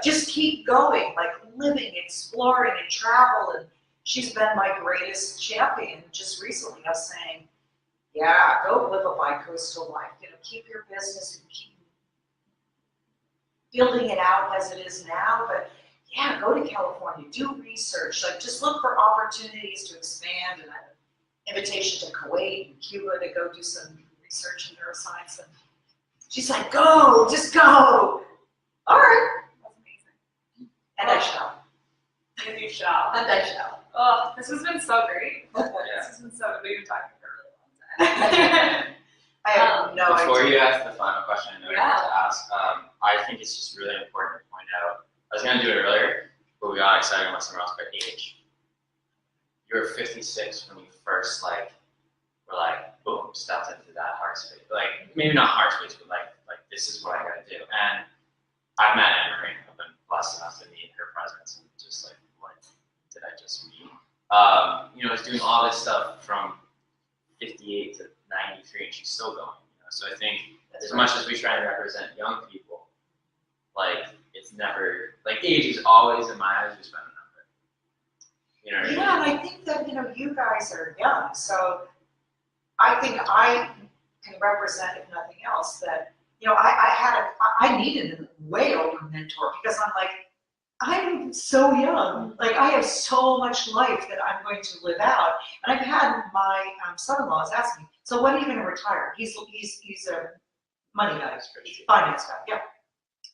just keep going, like living, exploring, and travel. And she's been my greatest champion just recently of saying, yeah, go live a bi-coastal life. Keep your business and keep building it out as it is now. But yeah, go to California, do research, like just look for opportunities to expand. And I have an invitation to Kuwait and Cuba to go do some research in neuroscience. And she's like, go, just go. All right. That's amazing. And I shall. And you shall. And I shall. Oh, this has been so great. This has been so good. We've been talking for a really long time. I have no idea. Before you ask the final question, I know you Yeah. want to ask, I think it's just really important to point out, I was going to do it earlier, but we got excited about somewhere else, but age. You were 56 when you first, were boom, stepped into that heart space. Maybe not heart space, but this is what I got to do. And I've met Anna Marie. I've been blessed enough to meet her presence and just what did I just meet? I was doing all this stuff from 58 to 93, and she's still going. So I think as much as we try to represent young people, it's never age is always in my eyes just been a number. Yeah, and I think that you guys are young, so I think I can represent, if nothing else, that I needed a way older mentor, because I'm so young. I have so much life that I'm going to live out. And I've had my son-in-law is asking me, so when are you going to retire? He's a money guy, finance guy, yeah.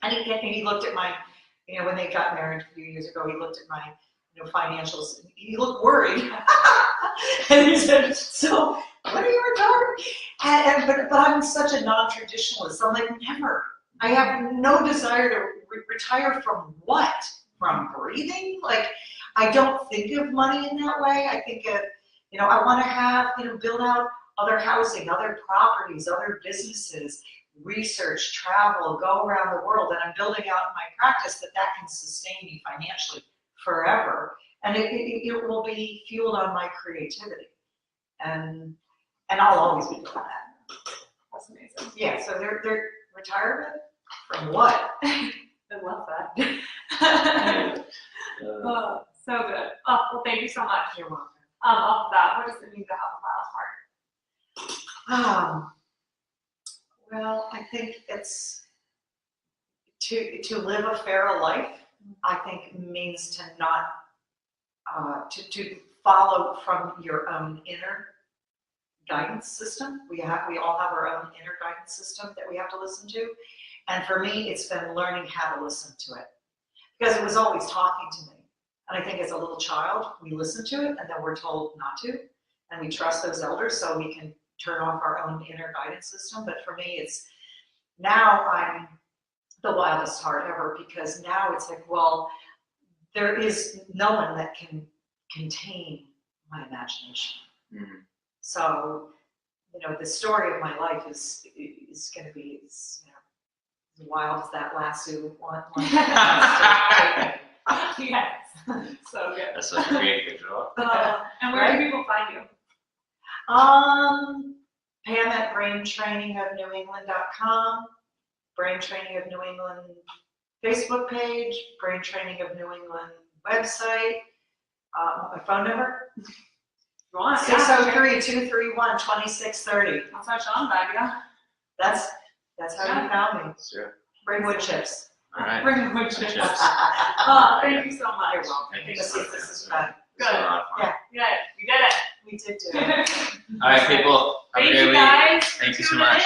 And he looked at my, when they got married a few years ago, he looked at my financials. He looked worried. And he said, so when are you retiring? But I'm such a non-traditionalist. I'm never. I have no desire to retire from what? From breathing? I don't think of money in that way. I think of, I want to have, build out other housing, other properties, other businesses, research, travel, go around the world. And I'm building out my practice that can sustain me financially forever. And it will be fueled on my creativity. And I'll always be doing that. That's amazing. Yeah, so their retirement, From what? I love that. Oh, so good. Oh, well, thank you so much. You're welcome. Off of that, what does it mean to have a wild heart? Well, I think it's to live a fairer life. I think means to not to follow from your own inner guidance system. We all have our own inner guidance system that we have to listen to, and for me, it's been learning how to listen to it because it was always talking to me. And I think as a little child, we listen to it, and then we're told not to, and we trust those elders so we can turn off our own inner guidance system. But for me, it's now I'm the wildest heart ever because now it's like, well, there is no one that can contain my imagination. Mm-hmm. So, the story of my life is going to be as wild as that lasso one. Yes, so good. That's such a great visual. And where do people find you? Pam at braintrainingofnewengland.com, Brain Training of New England Facebook page, Brain Training of New England website, my phone number, 603-231-2630. That's my Sean bag, yeah. That's how you found me. Sure. Bring wood chips. All right. Bring wood chips. Thank you so much. You're welcome. Thank you Let's so see much. if this is fun. It's been a lot of fun. Yeah, you did it. We did do it. All right, people. Have a Thank great you week. guys. Thank you so Tuning much. in.